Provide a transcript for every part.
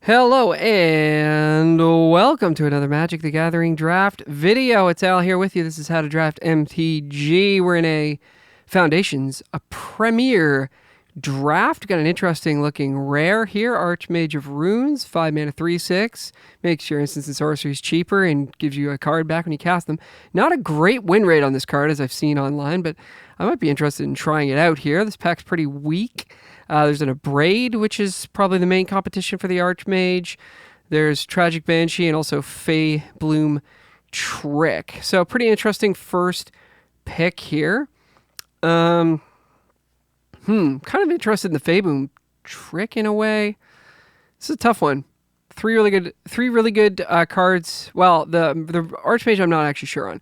Hello and welcome to another Magic the Gathering draft video. It's Al here with you. This is how to draft MTG. We're in a Foundations, a premier draft. Got an interesting looking rare here. Archmage of Runes, 5 mana, 3/6. Makes your instants and sorceries cheaper and gives you a card back when you cast them. Not a great win rate on this card as I've seen online, but I might be interested in trying it out here. This pack's pretty weak. There's an Abrade, which is probably the main competition for the Archmage. There's Tragic Banshee and also Fey Bloom Trick. So pretty interesting first pick here. Kind of interested in the Fey Bloom Trick in a way. This is a tough one. Three really good cards. Well, the Archmage I'm not actually sure on.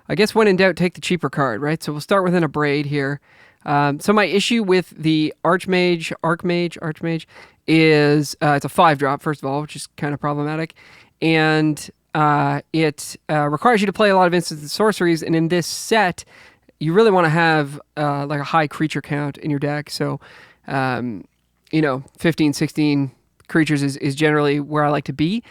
I guess when in doubt, take the cheaper card, right? So we'll start with an Abrade here. So my issue with the Archmage is it's a 5-drop, first of all, which is kind of problematic. And it requires you to play a lot of instants and sorceries. And in this set, you really want to have like a high creature count in your deck. So, 15, 16 creatures is generally where I like to be.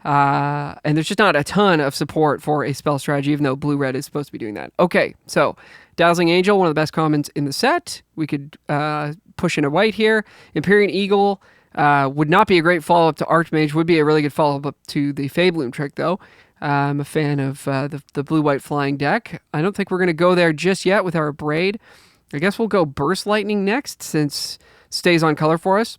And there's just not a ton of support for a spell strategy, even though blue-red is supposed to be doing that. Okay, so Dazzling Angel, one of the best commons in the set. We could push in a white here. Empyrean Eagle would not be a great follow-up to Archmage, would be a really good follow-up to the Fey Bloom Trick, though. I'm a fan of the blue-white flying deck. I don't think we're going to go there just yet with our Abrade. I guess we'll go Burst Lightning next, since it stays on color for us.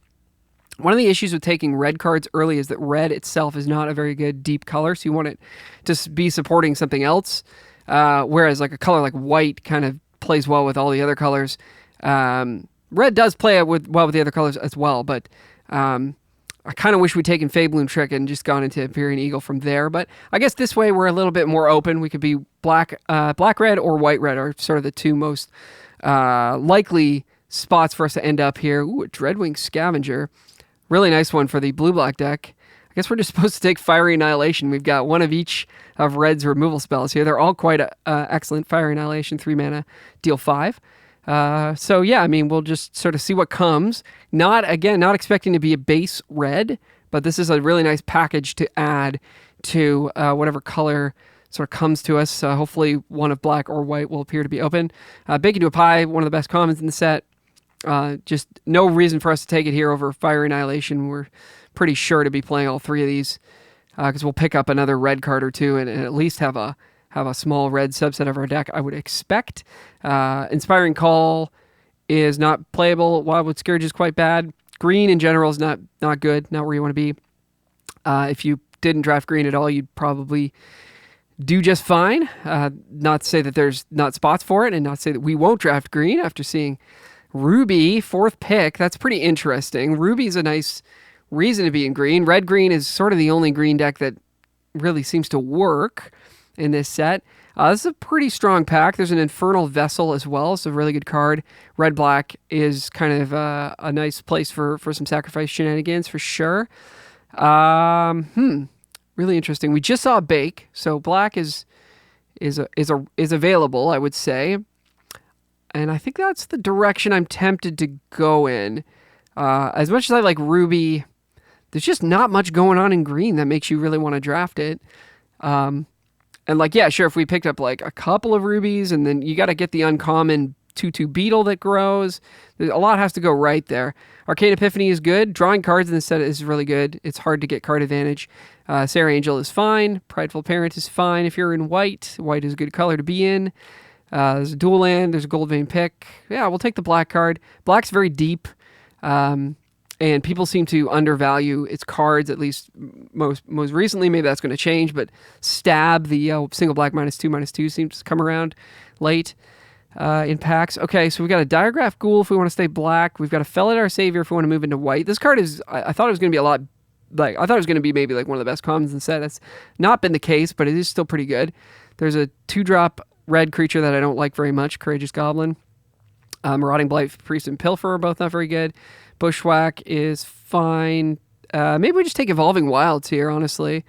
One of the issues with taking red cards early is that red itself is not a very good deep color, so you want it to be supporting something else. Whereas like a color like white kind of plays well with all the other colors. Red does play well with the other colors as well, but I kind of wish we'd taken Fey Bloom Trick and just gone into Empyrean Eagle from there. But I guess this way we're a little bit more open. We could be black-red or white-red are sort of the two most likely spots for us to end up here. Ooh, a Dreadwing Scavenger. Really nice one for the blue-black deck. I guess we're just supposed to take Fiery Annihilation. We've got one of each of red's removal spells here. They're all quite excellent. Fiery Annihilation, 3 mana, deal 5. So yeah, I mean, we'll just sort of see what comes. Not expecting to be a base red, but this is a really nice package to add to whatever color sort of comes to us. Hopefully one of black or white will appear to be open. Bacon to a Pie, one of the best commons in the set. Just no reason for us to take it here over Fiery Annihilation. We're pretty sure to be playing all three of these because we'll pick up another red card or two and at least have a small red subset of our deck, I would expect. Inspiring Call is not playable. Wildwood Scourge is quite bad. Green in general is not good, not where you want to be. If you didn't draft green at all, you'd probably do just fine. Not to say that there's not spots for it, and not to say that we won't draft green after seeing Ruby, 4th pick. That's pretty interesting. Ruby's a nice reason to be in green. Red-green is sort of the only green deck that really seems to work in this set. This is a pretty strong pack. There's an Infernal Vessel as well. It's a really good card. Red-black is kind of a nice place for some sacrifice shenanigans for sure. Really interesting. We just saw Bake, so black is available, I would say. And I think that's the direction I'm tempted to go in. As much as I like Ruby, there's just not much going on in green that makes you really want to draft it. And like, yeah, sure, if we picked up like a couple of rubies and then you got to get the uncommon 2/2 beetle that grows. A lot has to go right there. Arcane Epiphany is good. Drawing cards in this set is really good. It's hard to get card advantage. Sarah Angel is fine. Prideful Parent is fine if you're in white. White is a good color to be in. There's a dual land, there's a gold vein pick. Yeah, we'll take the black card. Black's very deep, and people seem to undervalue its cards, at least most recently. Maybe that's going to change, but Stab, the single black -2/2, seems to come around late in packs. Okay, so we've got a Diregraph Ghoul if we want to stay black. We've got a Felid Our Savior if we want to move into white. This card is, I thought it was going to be a lot, I thought it was going to be maybe like one of the best commons in the set. That's not been the case, but it is still pretty good. There's a 2-drop red creature that I don't like very much, Courageous Goblin. Marauding Blight, Priest, and Pilferer, both not very good. Bushwhack is fine. Maybe we just take Evolving Wilds here, honestly.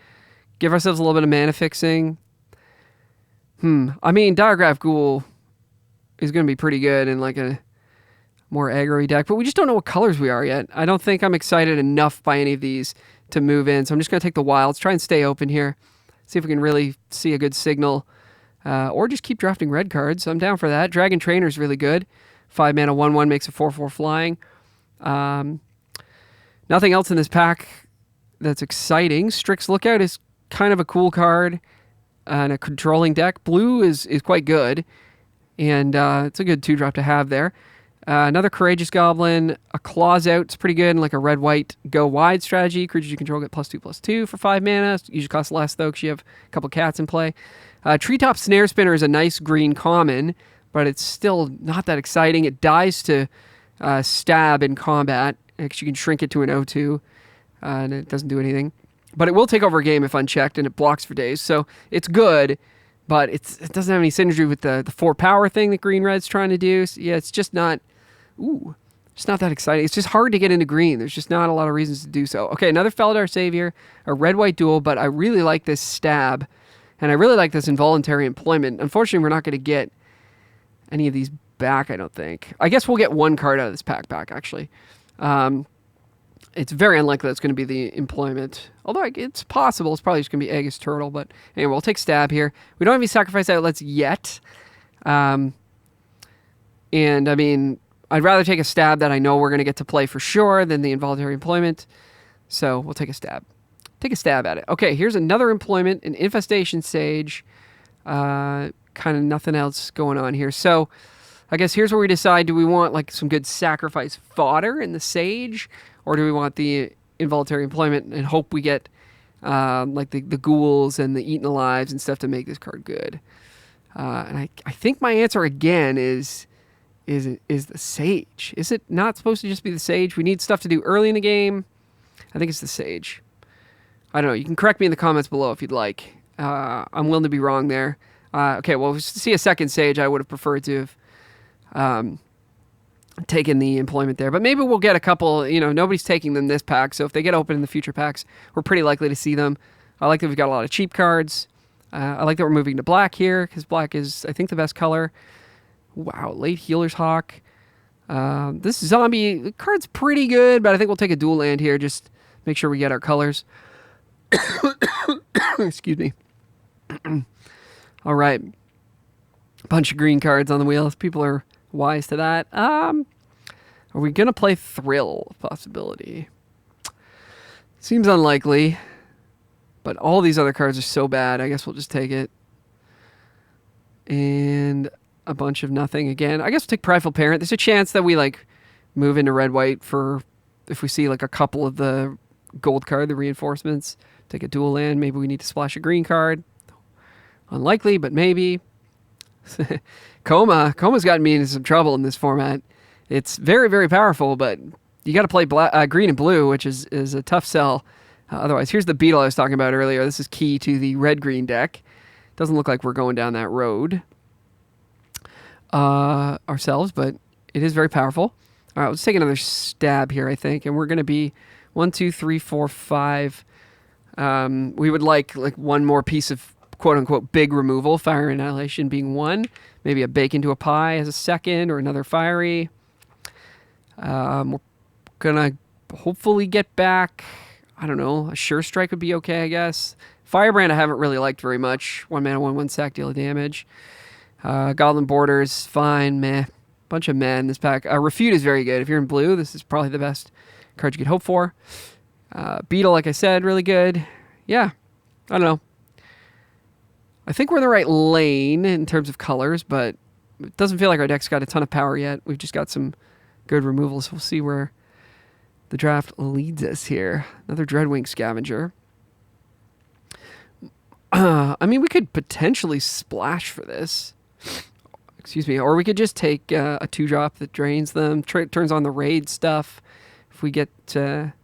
Give ourselves a little bit of mana fixing. I mean, Diregraph Ghoul is going to be pretty good in like a more aggro-y deck, but we just don't know what colors we are yet. I don't think I'm excited enough by any of these to move in, so I'm just going to take the wilds, try and stay open here, see if we can really see a good signal, or just keep drafting red cards. I'm down for that. Dragon Trainer is really good. 5 mana, 1/1 makes a 4/4 flying. Nothing else in this pack that's exciting. Strix Lookout is kind of a cool card in a controlling deck. Blue is quite good, and it's a good 2-drop to have there. Another Courageous Goblin, a Claws Out. It's pretty good in like a red-white go wide strategy. Creatures you control get +2/+2 for 5 mana. Usually costs less though because you have a couple cats in play. Treetop Snare Spinner is a nice green common, but it's still not that exciting. It dies to stab in combat because you can shrink it to an 0/2, and it doesn't do anything. But it will take over a game if unchecked, and it blocks for days. So it's good, but it doesn't have any synergy with the 4 power thing that green-red's trying to do. So yeah, it's just not... Ooh, it's not that exciting. It's just hard to get into green. There's just not a lot of reasons to do so. Okay, another Felidar Savior, a red-white duel, but I really like this stab, and I really like this involuntary employment. Unfortunately, we're not going to get any of these back, I don't think. I guess we'll get 1 card out of this pack back, actually. It's very unlikely that's going to be the employment, although it's possible. It's probably just going to be Aegis Turtle, but anyway, we'll take stab here. We don't have any sacrifice outlets yet, and I mean... I'd rather take a stab that I know we're going to get to play for sure than the involuntary employment. So we'll take a stab. Take a stab at it. Okay, here's another employment, an Infestation Sage. Kind of nothing else going on here. So I guess here's where we decide, do we want like some good sacrifice fodder in the Sage? Or do we want the involuntary employment and hope we get like the ghouls and the eaten alives and stuff to make this card good? And I think my answer again is the Sage. Is it not supposed to just be the Sage? We need stuff to do early in the game. I think it's the Sage. I don't know. You can correct me in the comments below if you'd like. I'm willing to be wrong there. Okay, well, to see a second Sage, I would have preferred to have taken the employment there. But maybe we'll get a couple. You know, nobody's taking them this pack, so if they get open in the future packs, we're pretty likely to see them. I like that we've got a lot of cheap cards. I like that we're moving to black here, because black is, I think, the best color. Wow, late Healer's Hawk. This zombie card's pretty good, but I think we'll take a dual land here. Just make sure we get our colors. Excuse me. All right. Bunch of green cards on the wheel. People are wise to that. Are we going to play Thrill? Possibility. Seems unlikely, but all these other cards are so bad. I guess we'll just take it. And... a bunch of nothing again. I guess we'll take Prideful Parent. There's a chance that we like move into red-white for if we see like a couple of the gold card, the reinforcements. Take a dual land. Maybe we need to splash a green card. Unlikely, but maybe. Coma's gotten me into some trouble in this format. It's very, very powerful, but you got to play green and blue, which is a tough sell. Otherwise, here's the beetle I was talking about earlier. This is key to the red-green deck. Doesn't look like we're going down that road ourselves, but it is very powerful. All right, let's take another stab here, I think, and we're going to be 1, 2, 3, 4, 5. We would like one more piece of quote-unquote big removal, Fire Annihilation being one, maybe a Bake into a Pie as a second, or another Fiery. We're going to hopefully get back, I don't know, a Sure Strike would be okay, I guess. Firebrand I haven't really liked very much. 1 mana, 1/1 sack, deal of damage. Goblin Borders, fine, meh. Bunch of meh in this pack. Refute is very good. If you're in blue, this is probably the best card you could hope for. Beetle, like I said, really good. Yeah, I don't know. I think we're in the right lane in terms of colors, but it doesn't feel like our deck's got a ton of power yet. We've just got some good removals. We'll see where the draft leads us here. Another Dreadwing Scavenger. I mean, we could potentially splash for this. Excuse me. Or we could just take a 2-drop that drains them, turns on the raid stuff. If we get there.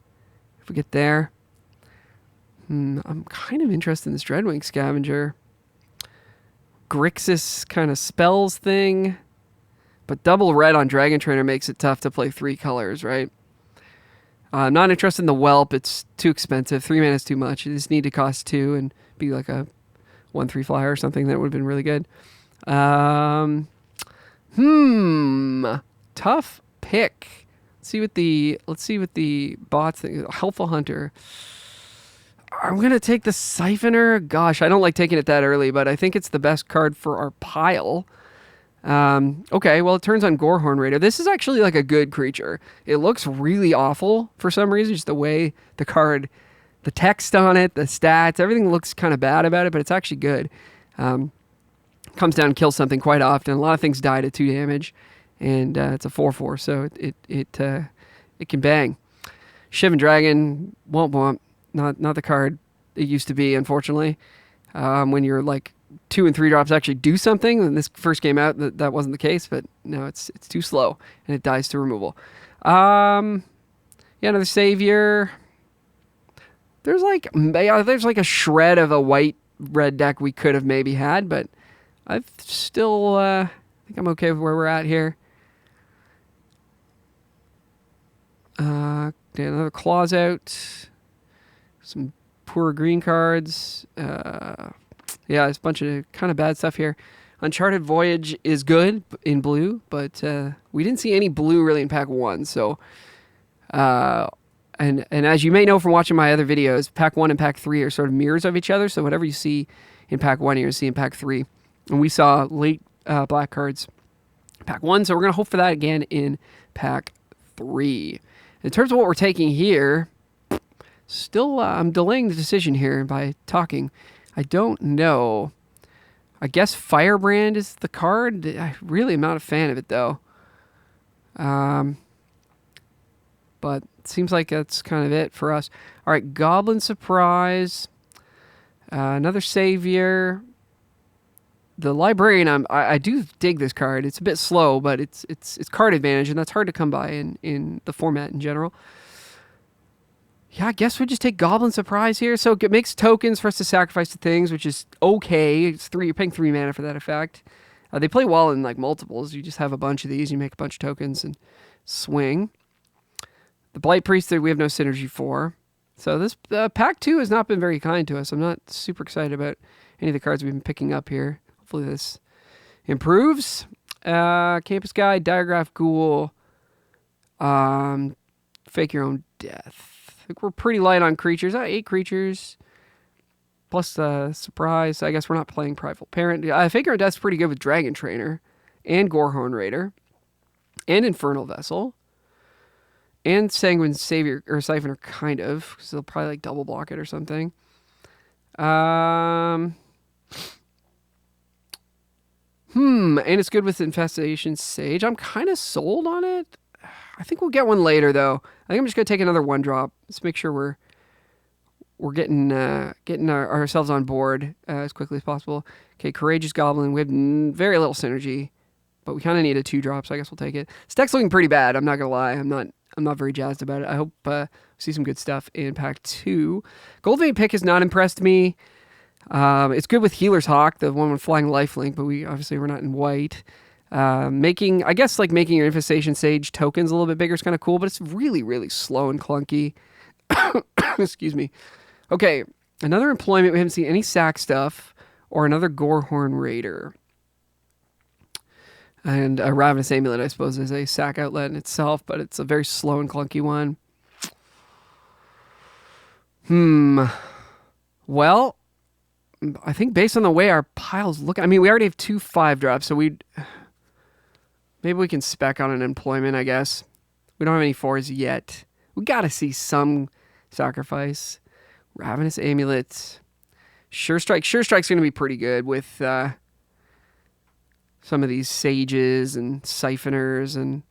I'm kind of interested in this Dreadwing Scavenger. Grixis kind of spells thing. But double red on Dragon Trainer makes it tough to play 3 colors, right? I'm not interested in the Whelp. It's too expensive. 3 mana is too much. You just need to cost 2 and be like a 1/3 flyer or something. That would have been really good. Tough pick. Let's see what the bots think. Helpful Hunter. I'm gonna take the Siphoner. Gosh, I don't like taking it that early, but I think it's the best card for our pile. Okay, well, it turns on Gorehorn Raider. This is actually like a good creature. It looks really awful for some reason, just the way the card, the text on it, the stats, everything looks kind of bad about it, but it's actually good. Comes down and kills something quite often. A lot of things die to 2 damage, and it's a 4/4, so it can bang. Shivan Dragon, womp womp. Not the card it used to be, unfortunately. When you're like 2 and 3 drops actually do something. When this first came out, that wasn't the case, but no, it's too slow and it dies to removal. Yeah, another Savior. There's like a shred of a white-red deck we could have maybe had, but I still think I'm okay with where we're at here. Another Claws out. Some poor green cards. Yeah, there's a bunch of kind of bad stuff here. Uncharted Voyage is good in blue, but we didn't see any blue really in pack 1. So, and as you may know from watching my other videos, pack 1 and pack 3 are sort of mirrors of each other. So whatever you see in pack 1, you're going to see in pack 3. And we saw late black cards in pack 1, so we're going to hope for that again in pack 3. In terms of what we're taking here, still I'm delaying the decision here by talking. I don't know. I guess Firebrand is the card. I really am not a fan of it, though. But it seems like that's kind of it for us. All right, Goblin Surprise. Another Savior. The Librarian, I do dig this card. It's a bit slow, but it's card advantage, and that's hard to come by in the format in general. Yeah, I guess we just take Goblin Surprise here. So it makes tokens for us to sacrifice to things, which is okay. It's 3. You're paying 3 mana for that effect. They play well in like multiples. You just have a bunch of these. You make a bunch of tokens and swing. The Blight Priest we have no synergy for. So this pack 2 has not been very kind to us. I'm not super excited about any of the cards we've been picking up here. Hopefully this improves. Campus Guide, Diagraph Ghoul, Fake Your Own Death. I think we're pretty light on creatures. 8 creatures. Plus Surprise. I guess we're not playing Prideful Parent. Fake Your Own Death's pretty good with Dragon Trainer. And Gorehorn Raider. And Infernal Vessel. And Sanguine Savior, or Siphoner, kind of. Because they'll probably like double block it or something. And it's good with Infestation Sage. I'm kind of sold on it. I think we'll get one later, though. I think I'm just going to take another 1-drop. Let's make sure we're getting ourselves on board as quickly as possible. Okay, Courageous Goblin. We have very little synergy, but we kind of need a 2-drop, so I guess we'll take it. This deck's looking pretty bad. I'm not going to lie. I'm not very jazzed about it. I hope we see some good stuff in pack 2. Goldvein Pick has not impressed me. It's good with Healer's Hawk, the one with Flying Lifelink, but we're not in white. Making your Infestation Sage tokens a little bit bigger is kind of cool, but it's really, really slow and clunky. Excuse me. Okay, another employment. We haven't seen any sack stuff or another Gorehorn Raider. And a Ravenous Amulet, I suppose, is a sack outlet in itself, but it's a very slow and clunky one. Well, I think based on the way our piles look, I mean, we already have 2 5-drops, so maybe we can spec on an employment, I guess. We don't have any 4s yet. We got to see some sacrifice. Ravenous Amulet. Sure Strike. Sure Strike's going to be pretty good with some of these Sages and Siphoners and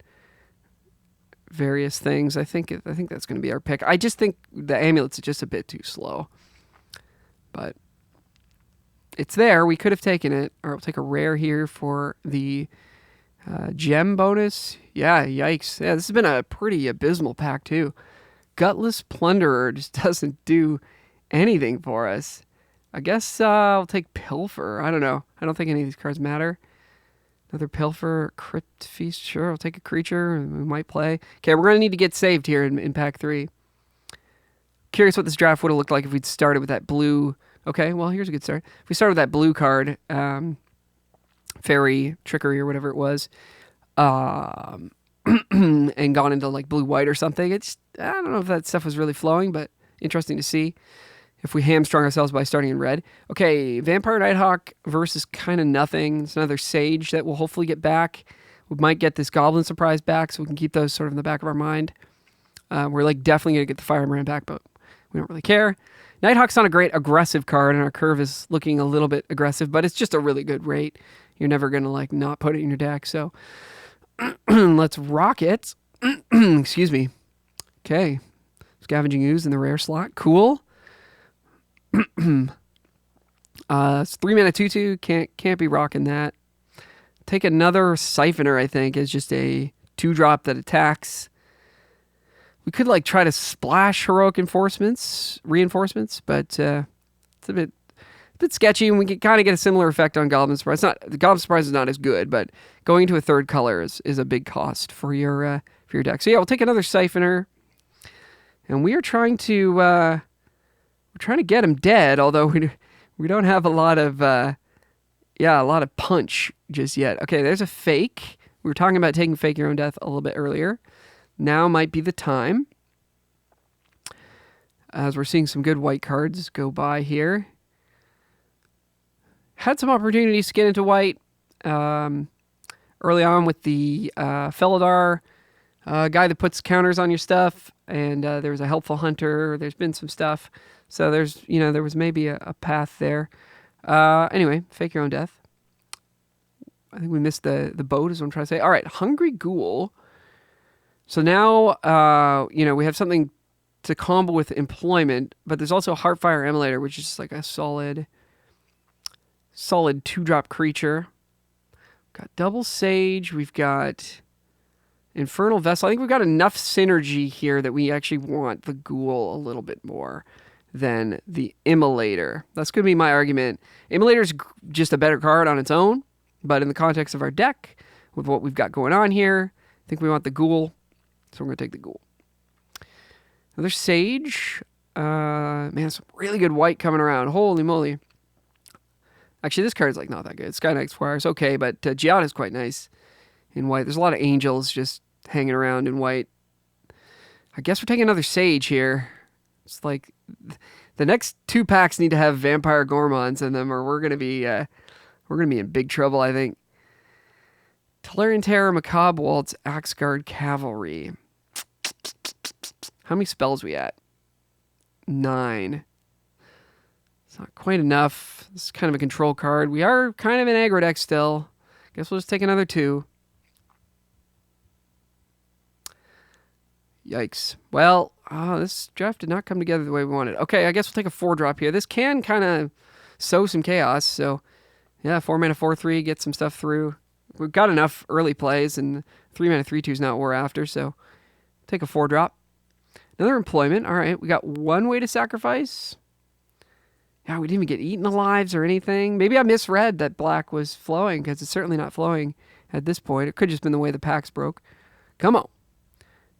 various things. I think that's going to be our pick. I just think the Amulet's just a bit too slow. But it's there. We could have taken it. Or we'll take a rare here for the gem bonus. Yeah, yikes. Yeah, this has been a pretty abysmal pack too. Gutless Plunderer just doesn't do anything for us. I guess I'll take Pilfer. I don't know. I don't think any of these cards matter. Another Pilfer, Crypt Feast. Sure, I'll take a creature. We might play. Okay, we're going to need to get saved here in pack 3. Curious what this draft would have looked like if we'd started with that blue. Okay, well, here's a good start. If we started with that blue card, Fairy, Trickery, or whatever it was, and gone into like blue-white or something. It's, I don't know if that stuff was really flowing, but interesting to see if we hamstrung ourselves by starting in red. Okay, Vampire Nighthawk versus kind of nothing. It's another Sage that we'll hopefully get back. We might get this Goblin Surprise back, so we can keep those sort of in the back of our mind. We're like definitely going to get the Firebrand back, but we don't really care. Nighthawk's not a great aggressive card, and our curve is looking a little bit aggressive, but it's just a really good rate. You're never going to like not put it in your deck, so let's rock it. Excuse me. Okay. Scavenging Ooze in the rare slot. Cool. It's 3 mana 2/2. Can't be rocking that. Take another Siphoner, I think, as just a 2-drop that attacks. We could like try to splash Heroic Reinforcements, but it's a bit sketchy, and we can kind of get a similar effect on Goblin Surprise. The Goblin Surprise is not as good, but going into a third color is a big cost for your deck. So yeah, we'll take another Siphoner, and we are trying to get him dead. Although we don't have a lot of punch just yet. Okay, there's a fake. We were talking about taking Fake Your Own Death a little bit earlier. Now might be the time, as we're seeing some good white cards go by here. Had some opportunities to get into white early on with the Felidar guy that puts counters on your stuff, and there was a Helpful Hunter. There's been some stuff, so there was maybe a path there. Anyway, Fake Your Own Death. I think we missed the boat is what I'm trying to say. All right, Hungry Ghoul. So now, we have something to combo with Employment, but there's also Heartfire Emulator, which is just like a solid 2-drop creature. We've got Double Sage. We've got Infernal Vessel. I think we've got enough synergy here that we actually want the Ghoul a little bit more than the Immolator. That's going to be my argument. Immolator's just a better card on its own, but in the context of our deck, with what we've got going on here, I think we want the Ghoul. So we're going to take the Ghoul. Another Sage. Man, some really good white coming around. Holy moly. Actually, this card's like not that good. Sky Knight Squire is okay, but Giada is quite nice in white. There's a lot of angels just hanging around in white. I guess we're taking another Sage here. It's like the next 2 packs need to have Vampire Gormons in them, or we're going to be in big trouble, I think. Tolarian Terror, Macabre Waltz, Axeguard Cavalry. How many spells we at? 9. It's not quite enough. This is kind of a control card. We are kind of an aggro deck still. Guess we'll just take another 2. Yikes. Well, this draft did not come together the way we wanted. Okay, I guess we'll take a 4-drop here. This can kind of sow some chaos. So, yeah, 4 mana 4/3, get some stuff through. We've got enough early plays, and 3 mana 3/2 is not what we're after. So, take a 4-drop. Another Employment. All right, we got 1 way to sacrifice. Yeah, we didn't even get eaten alive or anything. Maybe I misread that black was flowing, because it's certainly not flowing at this point. It could have just been the way the packs broke. Come on.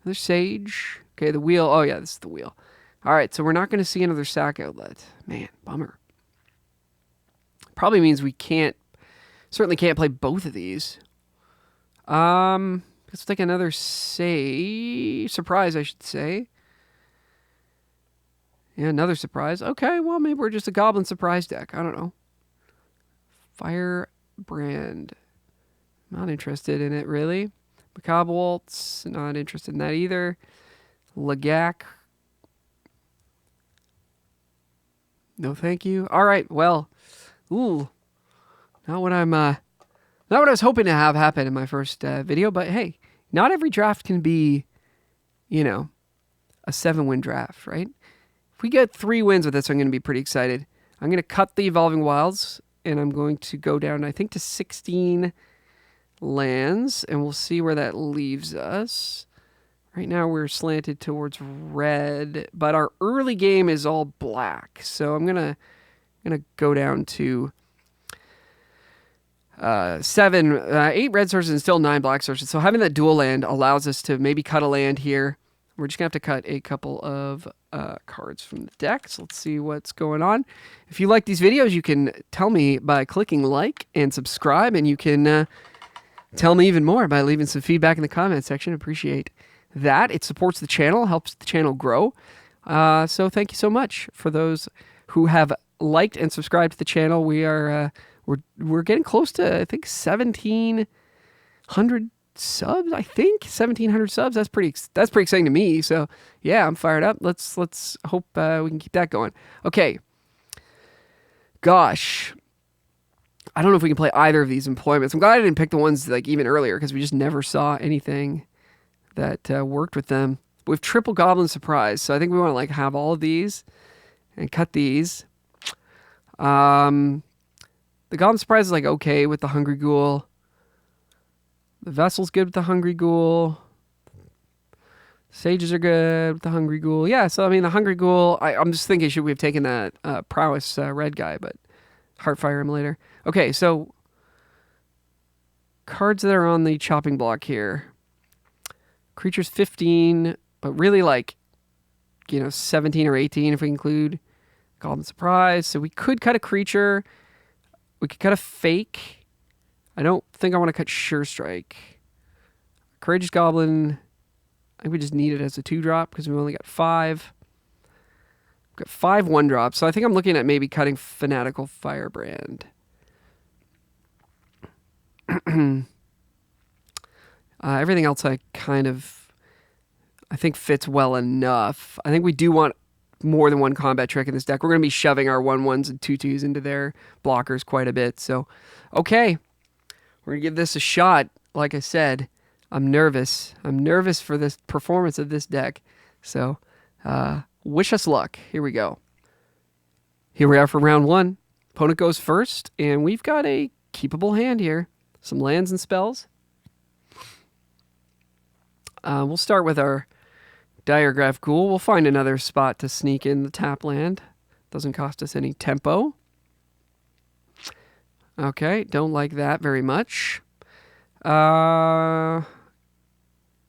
Another Sage. Okay, the wheel. Oh, yeah, this is the wheel. All right, so we're not going to see another sack outlet. Man, bummer. Probably means we certainly can't play both of these. Let's take another surprise, I should say. Yeah, another surprise. Okay, well, maybe we're just a Goblin Surprise deck. I don't know. Firebrand. Not interested in it, really. Macabre Waltz. Not interested in that either. Lagac. No, thank you. All right, well. Ooh. Not what I was hoping to have happen in my first video, but hey, not every draft can be, a 7-win draft, right? If we get 3 wins with this, I'm going to be pretty excited. I'm going to cut the Evolving Wilds, and I'm going to go down, I think, to 16 lands, and we'll see where that leaves us. Right now, we're slanted towards red, but our early game is all black. So I'm gonna go down to 8 red sources and still 9 black sources. So having that dual land allows us to maybe cut a land here. We're just going to have to cut a couple of cards from the deck. So let's see what's going on. If you like these videos, you can tell me by clicking like and subscribe, and you can tell me even more by leaving some feedback in the comment section. Appreciate that. It supports the channel, helps the channel grow. So thank you so much for those who have liked and subscribed to the channel. We are we're getting close to, I think, 1,700 subs. I think 1,700 subs. That's pretty exciting to me. So yeah, I'm fired up. Let's hope we can keep that going. Okay. Gosh, I don't know if we can play either of these employments. I'm glad I didn't pick the ones like even earlier because we just never saw anything that worked with them. We have triple Goblin Surprise, so I think we want to like have all of these and cut these. The Goblin Surprise is like okay with the Hungry Ghoul. The Vessel's good with the Hungry Ghoul. Sages are good with the Hungry Ghoul. Yeah, so I mean the Hungry Ghoul, I'm just thinking should we have taken that Prowess red guy, but Heartfire Immolator. Okay, so cards that are on the chopping block here. Creatures 15, but really like, 17 or 18 if we include Goblin Surprise. So we could cut a creature. We could cut a fake. I don't think I want to cut Sure Strike. Courageous Goblin, I think we just need it as a 2-drop because we only got 5. We've got 5 1-drops, so I think I'm looking at maybe cutting Fanatical Firebrand. Everything else I think fits well enough. I think we do want more than one combat trick in this deck. We're going to be shoving our 1/1s and 2/2s into their blockers quite a bit. So, okay. We're going to give this a shot. Like I said, I'm nervous. I'm nervous for this performance of this deck. So, wish us luck. Here we go. Here we are for round 1. Opponent goes first, and we've got a keepable hand here. Some lands and spells. We'll start with our Diregraph Ghoul. We'll find another spot to sneak in the tap land. Doesn't cost us any tempo. Okay, don't like that very much. Yeah,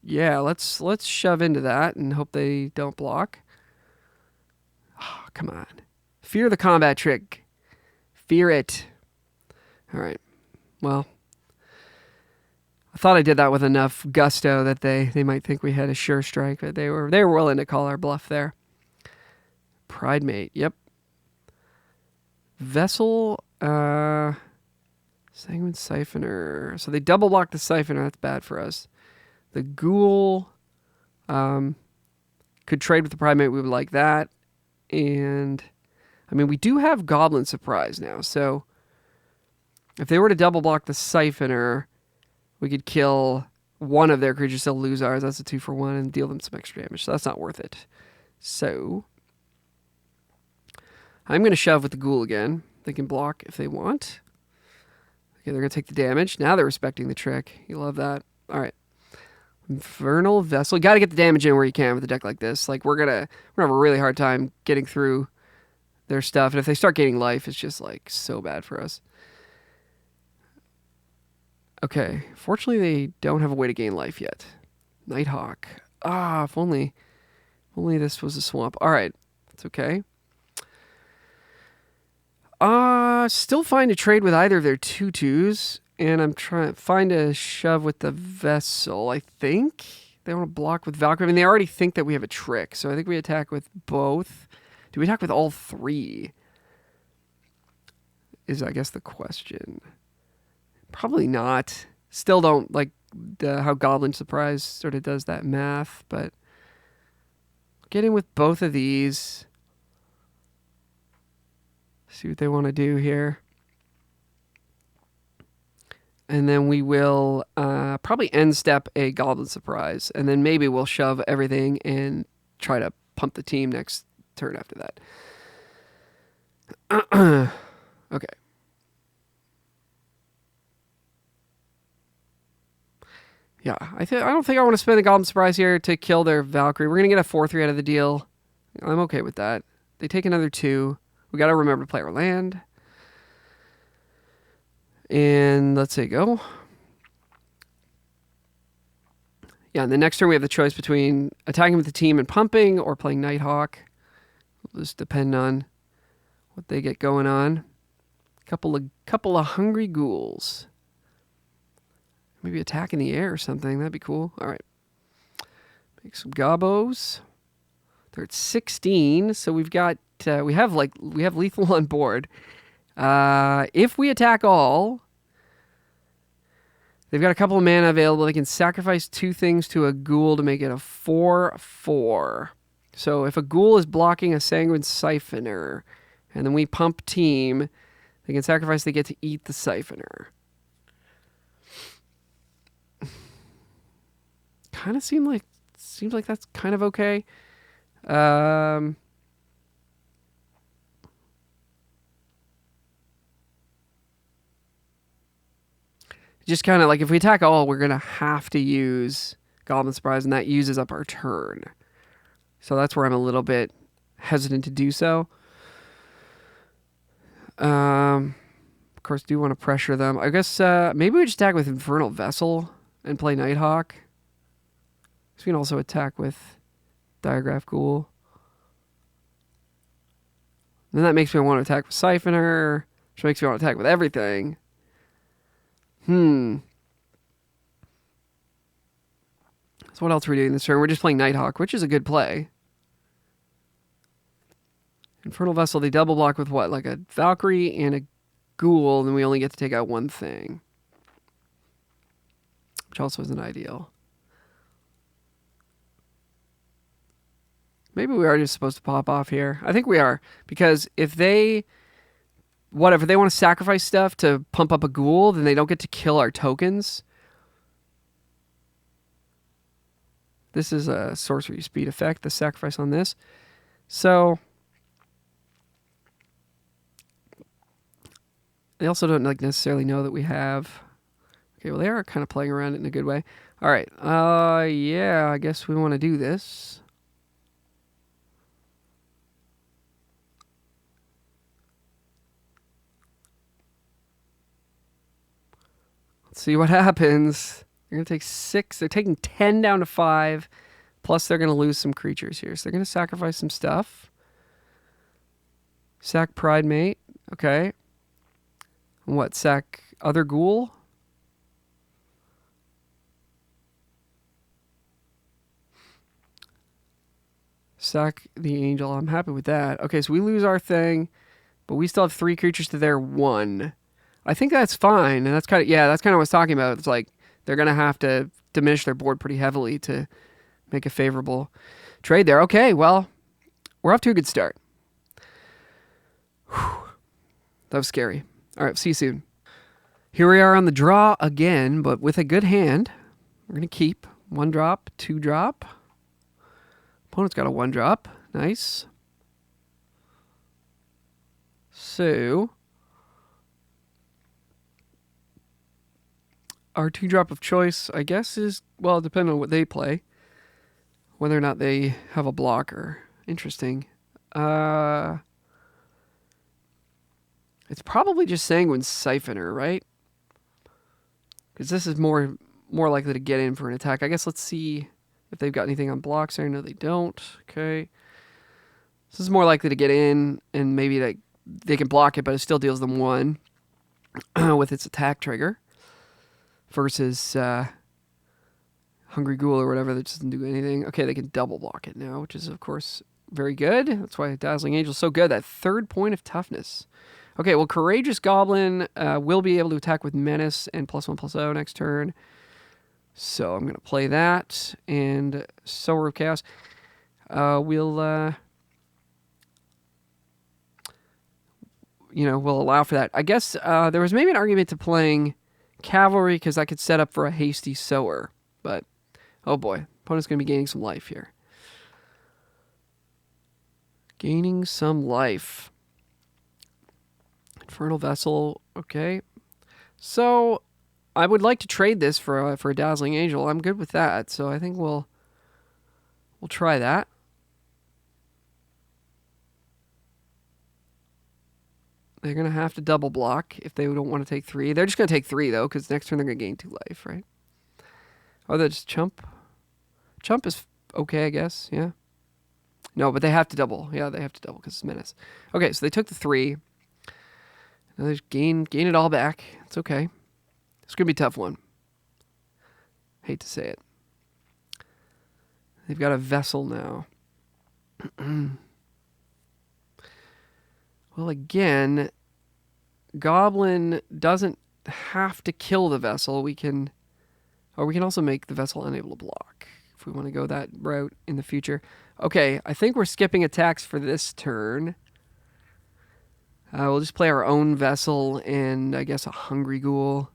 let's shove into that and hope they don't block. Oh, come on. Fear the combat trick. Fear it. All right. Well, I thought I did that with enough gusto that they might think we had a Sure Strike, but they were willing to call our bluff there. Pridemate, yep. Vessel, Sanguine Siphoner. So they double block the Siphoner. That's bad for us. The Ghoul could trade with the Pridemate. We would like that. And, I mean, we do have Goblin Surprise now. So if they were to double block the Siphoner, we could kill one of their creatures, still lose ours. That's a 2-for-1 and deal them some extra damage. So that's not worth it. So I'm going to shove with the Ghoul again. They can block if they want. Okay, they're going to take the damage. Now they're respecting the trick. You love that. All right. Infernal Vessel. You got to get the damage in where you can with a deck like this. Like we're gonna have a really hard time getting through their stuff. And if they start gaining life, it's just like so bad for us. Okay. Fortunately, they don't have a way to gain life yet. Nighthawk. Ah, if only this was a swamp. All right. It's okay. Still find a trade with either of their 2/2s. And I'm trying to find a shove with the Vessel. I think they want to block with Valkyrie. I mean, they already think that we have a trick. So I think we attack with both. Do we attack with all 3? Is, I guess, the question. Probably not. Still don't like how Goblin Surprise sort of does that math. But getting with both of these. See what they want to do here. And then we will probably end step a Goblin Surprise. And then maybe we'll shove everything and try to pump the team next turn after that. Okay. Yeah, I don't think I want to spend the Goblin Surprise here to kill their Valkyrie. We're going to get a 4/3 out of the deal. I'm okay with that. They take another 2. We got to remember to play our land. And let's say go. Yeah, and the next turn we have the choice between attacking with the team and pumping or playing Nighthawk. It'll just depend on what they get going on. Couple of Hungry Ghouls. Maybe attack in the air or something. That'd be cool. All right. Make some gobos. They're at 16, so we've got we have lethal on board. If we attack all, they've got a couple of mana available. They can sacrifice 2 things to a ghoul to make it a 4/4. So if a ghoul is blocking a Sanguine Siphoner, and then we pump team, they can sacrifice. They get to eat the Siphoner. Kind of seems like that's kind of okay. Just kind of like if we attack all, we're gonna have to use Goblin Surprise, and that uses up our turn. So that's where I'm a little bit hesitant to do so. Of course, do want to pressure them. I guess maybe we just attack with Infernal Vessel and play Nighthawk. So we can also attack with Diagraph Ghoul. Then that makes me want to attack with Siphoner, which makes me want to attack with everything. So what else are we doing this turn? We're just playing Nighthawk, which is a good play. Infernal Vessel, they double block with what? Like a Valkyrie and a Ghoul, and we only get to take out 1 thing. Which also isn't ideal. Maybe we are just supposed to pop off here. I think we are. Because if they want to sacrifice stuff to pump up a Ghoul, then they don't get to kill our tokens. This is a sorcery speed effect, the sacrifice on this. So they also don't necessarily know that we have. Okay, well, they are kind of playing around it in a good way. All right. Yeah, I guess we want to do this. Let's see what happens. They're going to take 6. They're taking 10 down to 5. Plus, they're going to lose some creatures here. So they're going to sacrifice some stuff. Sack Pride Mate. Okay. And what? Sack other Ghoul? Sack the Angel. I'm happy with that. Okay, so we lose our thing, but we still have 3 creatures to their 1. I think that's fine, and that's kind of what I was talking about. It's like they're gonna have to diminish their board pretty heavily to make a favorable trade there. Okay, well, we're off to a good start. Whew. That was scary. All right, see you soon. Here we are on the draw again, but with a good hand. We're gonna keep 1 drop, 2 drop. Opponent's got a 1 drop. Nice. So our 2 drop of choice, I guess, is, well, depending on what they play, whether or not they have a blocker. Interesting. It's probably just Sanguine Siphoner, right? Because this is more likely to get in for an attack. I guess let's see if they've got anything on blocks there. No, they don't. Okay. This is more likely to get in, and maybe they can block it, but it still deals them 1 with its attack trigger. Versus Hungry Ghoul or whatever that doesn't do anything. Okay, they can double block it now, which is, of course, very good. That's why Dazzling Angel is so good. That 3rd point of toughness. Okay, well, Courageous Goblin will be able to attack with Menace and +1/+0 next turn. So I'm going to play that. And Sower of Chaos. We'll allow for that. I guess there was maybe an argument to playing Cavalry, because I could set up for a hasty Sower. But, oh boy, opponent's going to be gaining some life here. Gaining some life. Infernal Vessel, okay. So, I would like to trade this for a Dazzling Angel. I'm good with that, so I think we'll try that. They're going to have to double block if they don't want to take 3. They're just going to take 3, though, because next turn they're going to gain 2 life, right? Or they just chump. Chump is okay, I guess, yeah. No, but they have to double. Yeah, they have to double because it's Menace. Okay, so they took the 3. Now they just gain it all back. It's okay. It's going to be a tough one. Hate to say it. They've got a vessel now. Well, again, Goblin doesn't have to kill the vessel. We can also make the vessel unable to block if we want to go that route in the future. Okay, I think we're skipping attacks for this turn. We'll just play our own vessel and I guess a Hungry Ghoul.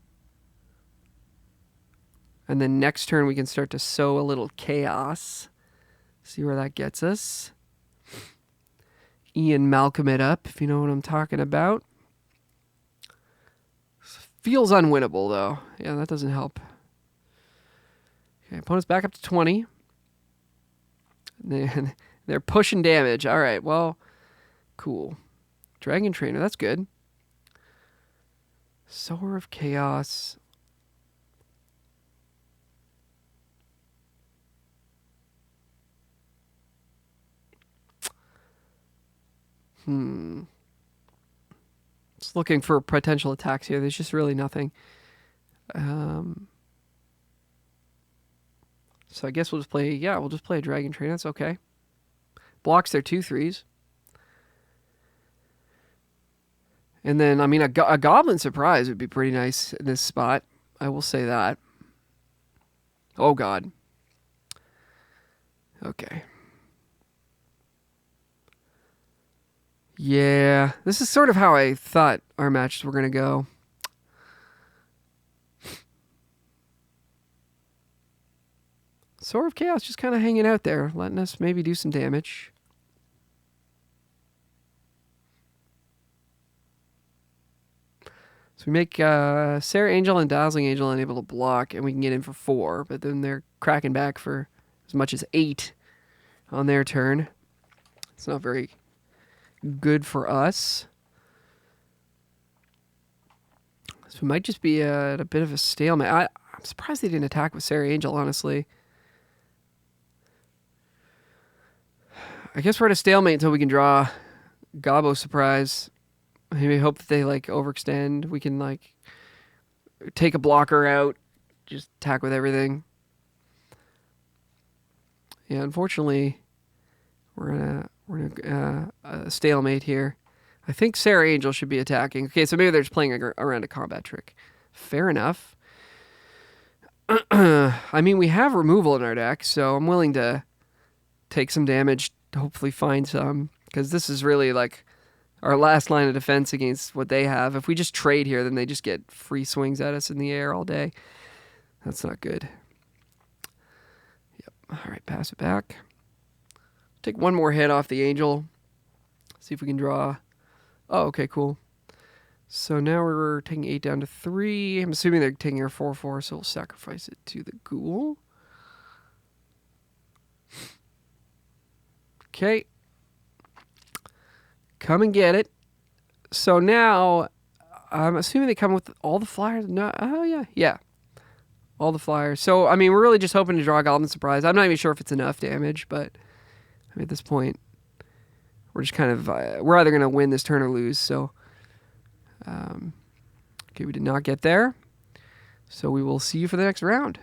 And then next turn we can start to sow a little chaos. See where that gets us. Ian Malcolm it up, if you know what I'm talking about. Feels unwinnable, though. Yeah, that doesn't help. Okay, opponent's back up to 20. They're pushing damage. All right, well, cool. Dragon Trainer, that's good. Sower of Chaos. Just looking for potential attacks here. There's just really nothing. So I guess we'll just play a Dragon Train. That's okay. Blocks their 2/3s. And then, I mean, a Goblin Surprise would be pretty nice in this spot. I will say that. Oh, God. Okay. Yeah, this is sort of how I thought our matches were going to go. Sword of Chaos just kind of hanging out there, letting us maybe do some damage. So we make Sarah Angel and Dazzling Angel unable to block, and we can get in for 4, but then they're cracking back for as much as 8 on their turn. It's not very good for us. So we might just be at a bit of a stalemate. I'm surprised they didn't attack with Sarah Angel, honestly. I guess we're at a stalemate until we can draw Gobbo Surprise. Maybe hope that they like overextend. We can like take a blocker out, just attack with everything. Yeah, unfortunately, we're in a stalemate here. I think Sarah Angel should be attacking. Okay, so maybe they're just playing around a combat trick. Fair enough. I mean, we have removal in our deck, so I'm willing to take some damage to hopefully find some, because this is really like our last line of defense against what they have. If we just trade here, then they just get free swings at us in the air all day. That's not good. Yep. All right, pass it back. Take one more hit off the Angel. See if we can draw. Oh, okay, cool. So now we're taking 8 down to 3. I'm assuming they're taking our 4/4, so we'll sacrifice it to the Ghoul. Okay. Come and get it. So now, I'm assuming they come with all the flyers. No, oh yeah, yeah, all the flyers. So I mean, we're really just hoping to draw a Goblin Surprise. I'm not even sure if it's enough damage, but I mean, at this point, we're just kind of we're either gonna win this turn or lose. So, okay, we did not get there. So we will see you for the next round.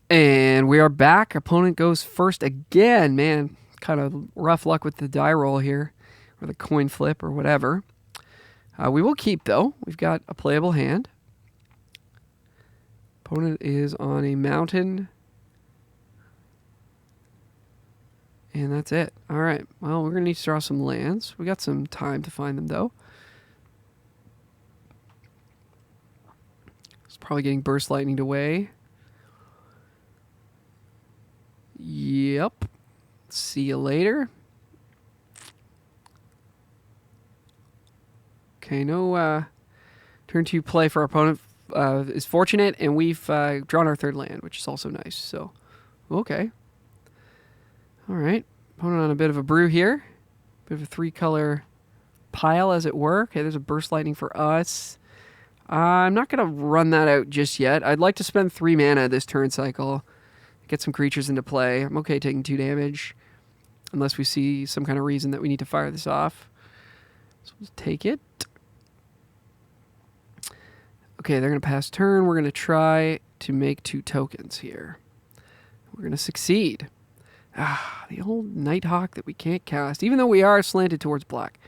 And we are back. Opponent goes first again. Man, kind of rough luck with the die roll here. Or the coin flip or whatever. We will keep, though. We've got a playable hand. Opponent is on a mountain. And that's it. All right. Well, we're going to need to draw some lands. We got some time to find them, though. It's probably getting Burst Lightning'd away. Yep. See you later. Okay, no turn 2 play for our opponent is fortunate, and we've drawn our 3rd land, which is also nice. So, okay. All right. Opponent on a bit of a brew here. Bit of a 3-color pile, as it were. Okay, there's a Burst Lightning for us. I'm not going to run that out just yet. I'd like to spend 3 mana this turn cycle. Get some creatures into play. I'm okay taking 2 damage. Unless we see some kind of reason that we need to fire this off. So we'll take it. Okay, they're going to pass turn. We're going to try to make 2 tokens here. We're going to succeed. Ah, the old Nighthawk that we can't cast, even though we are slanted towards black.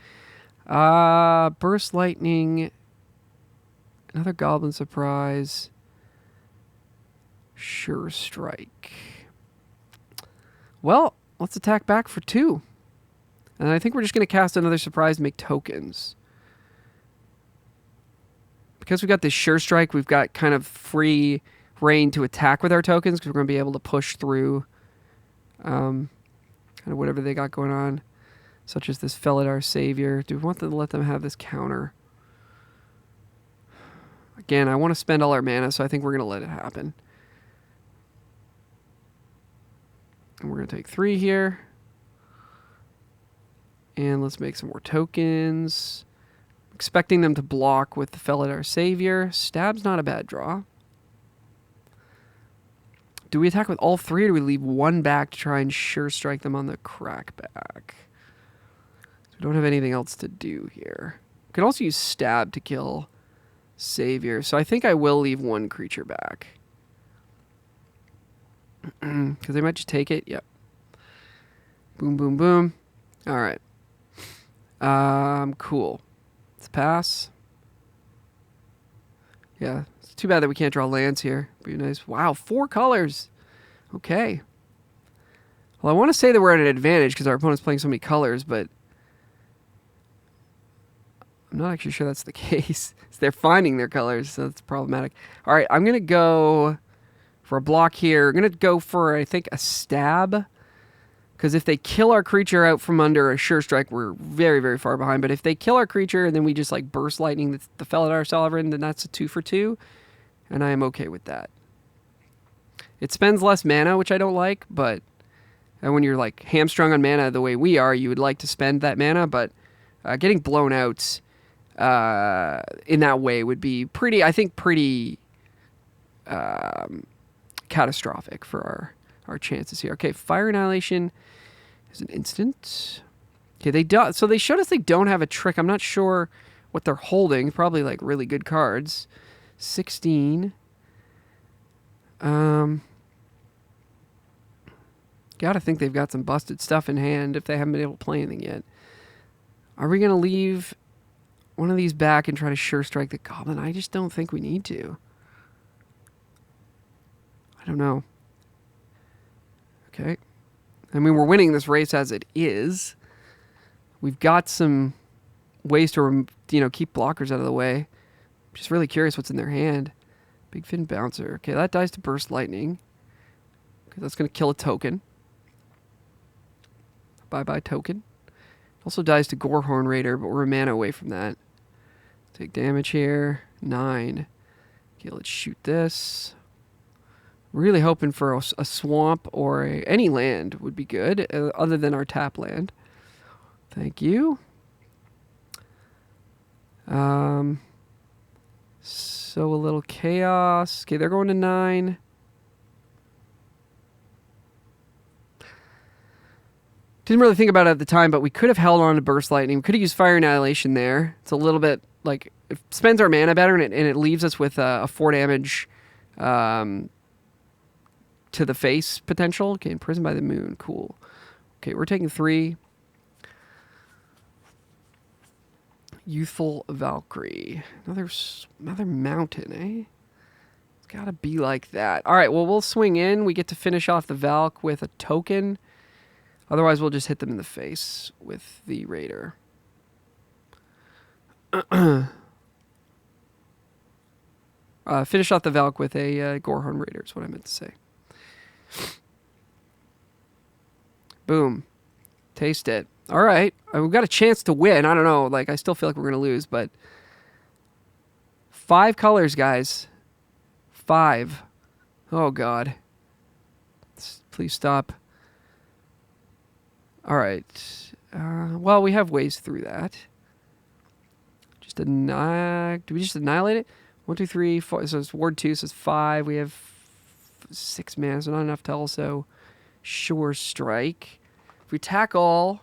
Burst Lightning. Another Goblin Surprise. Sure Strike. Well, let's attack back for 2. And I think we're just going to cast another Surprise to make tokens. Because we got this Sure Strike, we've got kind of free reign to attack with our tokens, because we're going to be able to push through kind of whatever they got going on, such as this Felidar Savior. Do we want to let them have this counter? Again, I want to spend all our mana, so I think we're going to let it happen. And we're going to take 3 here. And let's make some more tokens. Expecting them to block with the Felidar Savior. Stab's not a bad draw. Do we attack with all 3, or do we leave 1 back to try and Sure Strike them on the crackback? We don't have anything else to do here. We can also use Stab to kill Savior, so I think I will leave 1 creature back. Because they might just take it. Yep. Boom, boom, boom. All right. Cool. Let's pass. Yeah. It's too bad that we can't draw lands here. Be nice. Wow, 4 colors. Okay. Well, I want to say that we're at an advantage because our opponent's playing so many colors, but I'm not actually sure that's the case. They're finding their colors, so that's problematic. All right, I'm going to go for a block here. I'm going to go for, I think, a Stab. Because if they kill our creature out from under a Sure Strike, we're very, very far behind. But if they kill our creature and then we just like Burst Lightning the Felidar Sovereign, then that's a 2 for 2. And I am okay with that. It spends less mana, which I don't like. But when you're like hamstrung on mana the way we are, you would like to spend that mana. But getting blown out in that way would be pretty, I think, pretty catastrophic for our chances here. Okay, Fire Annihilation is an instant. Okay, they do. So they showed us they don't have a trick. I'm not sure what they're holding. Probably like really good cards. 16. Gotta think they've got some busted stuff in hand if they haven't been able to play anything yet. Are we gonna leave one of these back and try to Sure Strike the Goblin? I just don't think we need to. I don't know. Okay. I mean, we're winning this race as it is. We've got some ways to, keep blockers out of the way. I'm just really curious what's in their hand. Big Fin Bouncer. Okay, that dies to Burst Lightning. Okay, that's going to kill a token. Bye-bye token. Also dies to Gorehorn Raider, but we're a mana away from that. Take damage here. 9. Okay, let's shoot this. Really hoping for a swamp or any land would be good, other than our tap land. Thank you. So a little chaos. Okay, they're going to 9. Didn't really think about it at the time, but we could have held on to Burst Lightning. We could have used Fire Annihilation there. It's a little bit like it spends our mana better, and it leaves us with a 4 damage to the face potential. Okay, Imprisoned by the Moon. Cool. Okay, we're taking 3. Youthful Valkyrie. Another mountain, eh? It's got to be like that. All right, well, we'll swing in. We get to finish off the Valk with a token. Otherwise, we'll just hit them in the face with the Raider. Finish off the Valk with a Gorehorn Raider is what I meant to say. Boom. Taste it. All right. We've got a chance to win. I don't know. Like, I still feel like we're going to lose, but 5 colors, guys. 5. Oh, God. Please stop. All right. Well, we have ways through that. Do we just annihilate it? 1, 2, 3, 4. So it's Ward 2, so it's 5. We have 6 mana, so not enough to also Sure Strike. If we attack all...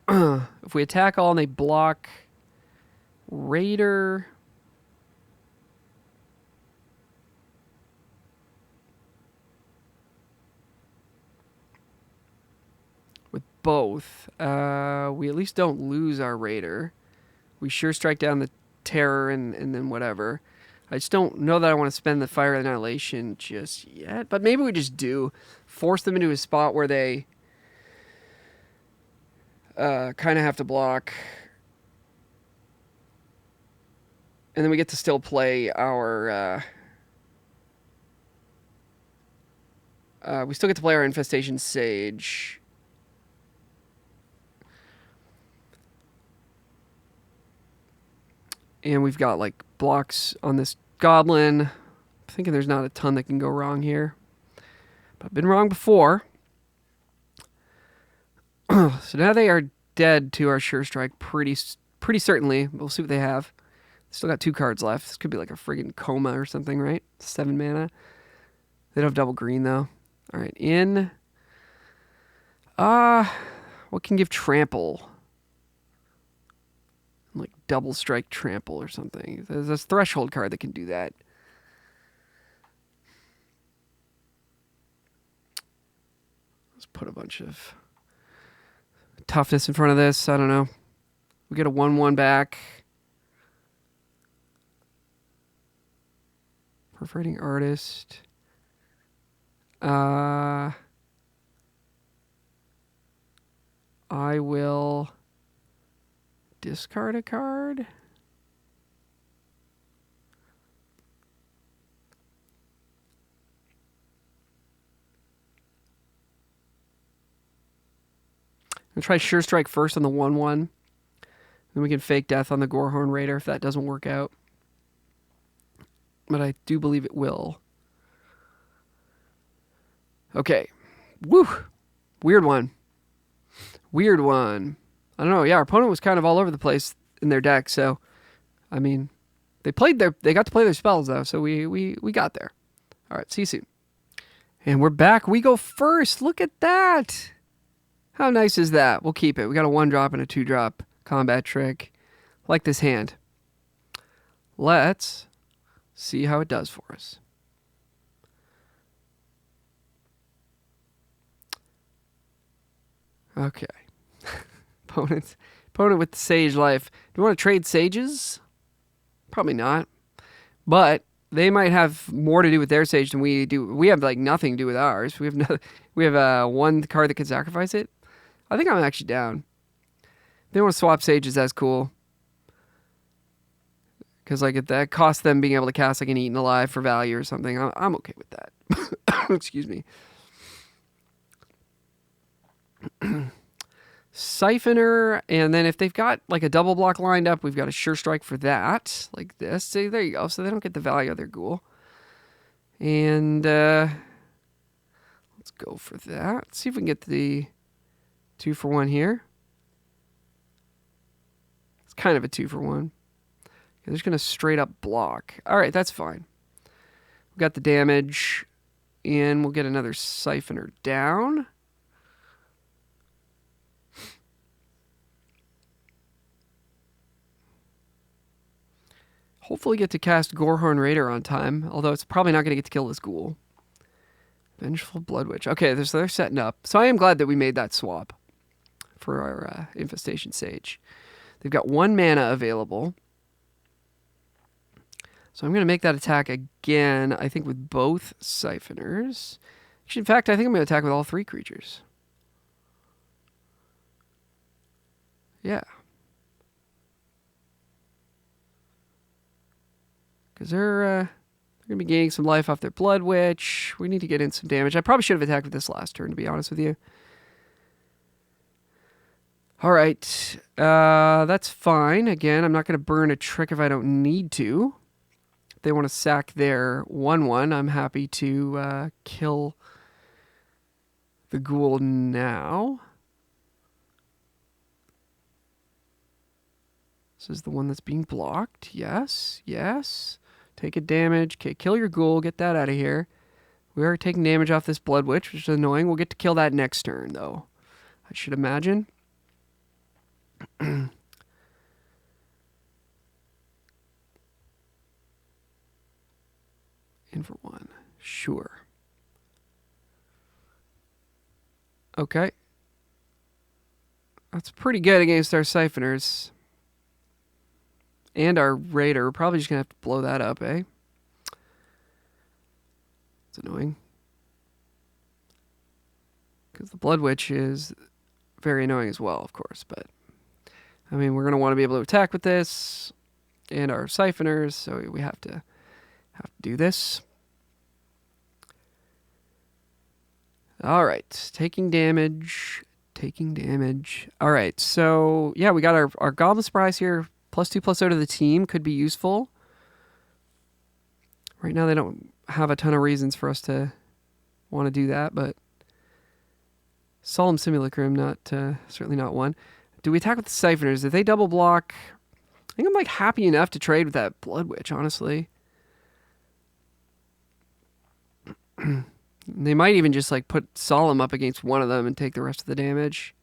if we attack all and they block Raider... with both. We at least don't lose our Raider. We sure strike down the Terror and then whatever. I just don't know that I want to spend the Fire Annihilation just yet. But maybe we just do. Force them into a spot where they kind of have to block. And then we get to still play our... we still get to play our Infestation Sage. And we've got, like, blocks on this Goblin. I'm thinking there's not a ton that can go wrong here. But I've been wrong before. So now they are dead to our Sure Strike pretty certainly. We'll see what they have. Still got 2 cards left. This could be like a friggin' Coma or something, right? 7 mana. They don't have double green, though. All right, in. What can give Trample? Like double strike Trample or something. There's a Threshold card that can do that. Let's put a bunch of toughness in front of this. I don't know. We get a 1/1 back. Perforating Artist. I will discard a card. I'm going to try Sure Strike first on the 1/1. Then we can Fake Death on the Gorehorn Raider if that doesn't work out. But I do believe it will. Okay. Woo! Weird one. Weird one. I don't know. Yeah, our opponent was kind of all over the place in their deck, so I mean, they got to play their spells though, so we got there. All right, see you soon. And we're back. We go first. Look at that. How nice is that? We'll keep it. We got a 1-drop and a 2-drop combat trick. Like this hand. Let's see how it does for us. Okay. Opponent with the Sage Life. Do you want to trade Sages? Probably not. But they might have more to do with their Sage than we do. We have like nothing to do with ours. We have one card that can sacrifice it. I think I'm actually down. If they want to swap Sages, that's cool. Because like that costs them being able to cast like an Eaten Alive for value or something. I'm okay with that. Excuse me. Siphoner, and then if they've got like a double block lined up, we've got a Sure Strike for that, like this. See, there you go. So they don't get the value of their ghoul. And let's go for that. Let's see if we can get the 2-for-1 here. It's kind of a 2-for-1. They're just going to straight up block. All right, that's fine. We got the damage, and we'll get another Siphoner down. Hopefully get to cast Gorehorn Raider on time, although it's probably not going to get to kill this ghoul. Vengeful Blood Witch. Okay, so they're setting up. So I am glad that we made that swap for our Infestation Sage. They've got 1 mana available. So I'm going to make that attack again, I think, with both Siphoners. Actually, in fact, I think I'm going to attack with all 3 creatures. Yeah. Because they're going to be gaining some life off their Blood Witch. We need to get in some damage. I probably should have attacked with this last turn, to be honest with you. All right. That's fine. Again, I'm not going to burn a trick if I don't need to. If they want to sack their 1/1, I'm happy to kill the ghoul now. This is the one that's being blocked. Yes, yes. Take a damage. Okay, kill your ghoul. Get that out of here. We are taking damage off this Blood Witch, which is annoying. We'll get to kill that next turn, though. I should imagine. In for 1. Sure. Okay. That's pretty good against our Siphoners. And our Raider. We're probably just going to have to blow that up, eh? It's annoying. Because the Blood Witch is very annoying as well, of course. But, I mean, we're going to want to be able to attack with this. And our Siphoners. So we have to do this. All right. Taking damage. All right. So, yeah, we got our Goblin Surprise here. +2/+0 to the team could be useful. Right now they don't have a ton of reasons for us to want to do that, but Solemn Simulacrum, certainly not one. Do we attack with the Siphoners? If they double block, I think I'm like happy enough to trade with that Blood Witch, honestly. They might even just like put Solemn up against one of them and take the rest of the damage.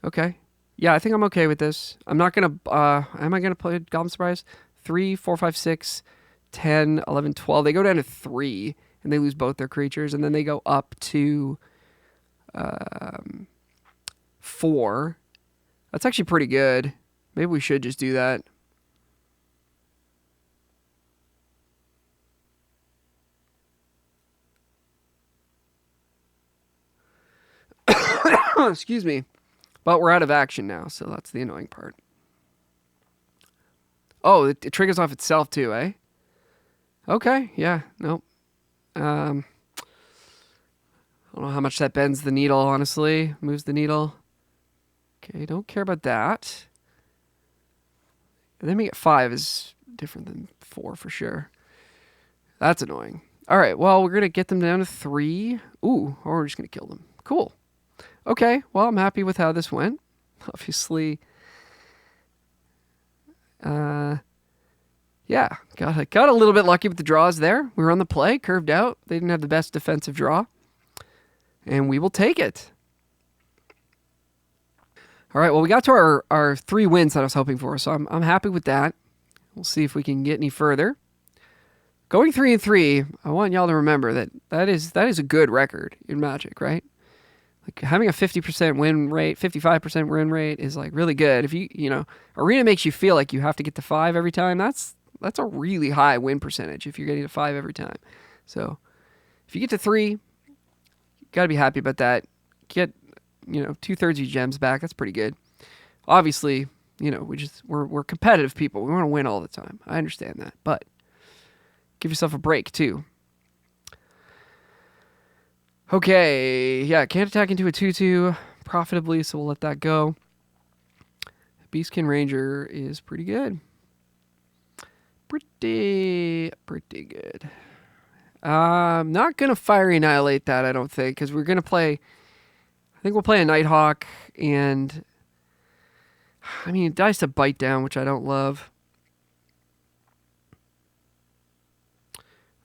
Okay. Yeah, I think I'm okay with this. I'm not going to... am I going to play Goblin Surprise? 3, 4, 5, 6, 10, 11, 12. They go down to 3, and they lose both their creatures, and then they go up to 4. That's actually pretty good. Maybe we should just do that. Excuse me. But we're out of action now, so that's the annoying part. Oh, it triggers off itself too, eh? Okay, yeah, nope. I don't know how much that bends the needle, honestly. Moves the needle. Okay, don't care about that. And then we get 5 is different than 4 for sure. That's annoying. All right, well, we're going to get them down to 3. Ooh, or we're just going to kill them. Cool. Okay, well, I'm happy with how this went. Obviously, yeah, got a little bit lucky with the draws there. We were on the play, curved out. They didn't have the best defensive draw, and we will take it. All right, well, we got to our 3 wins that I was hoping for, so I'm happy with that. We'll see if we can get any further. Going 3-3, I want y'all to remember that is a good record in Magic, right? Like having a 50% win rate, 55% win rate is like really good. If Arena makes you feel like you have to get to 5 every time. That's a really high win percentage if you're getting to 5 every time. So if you get to 3, you got to be happy about that. Get 2/3 of your gems back. That's pretty good. Obviously, we're competitive people. We want to win all the time. I understand that, but give yourself a break too. Okay, yeah, can't attack into a 2/2 profitably, so we'll let that go. Beastkin Ranger is pretty good. Pretty good. I'm not going to Fiery Annihilate that, I don't think, because we're going to play... I think we'll play a Nighthawk, and... I mean, it dies to Bite Down, which I don't love.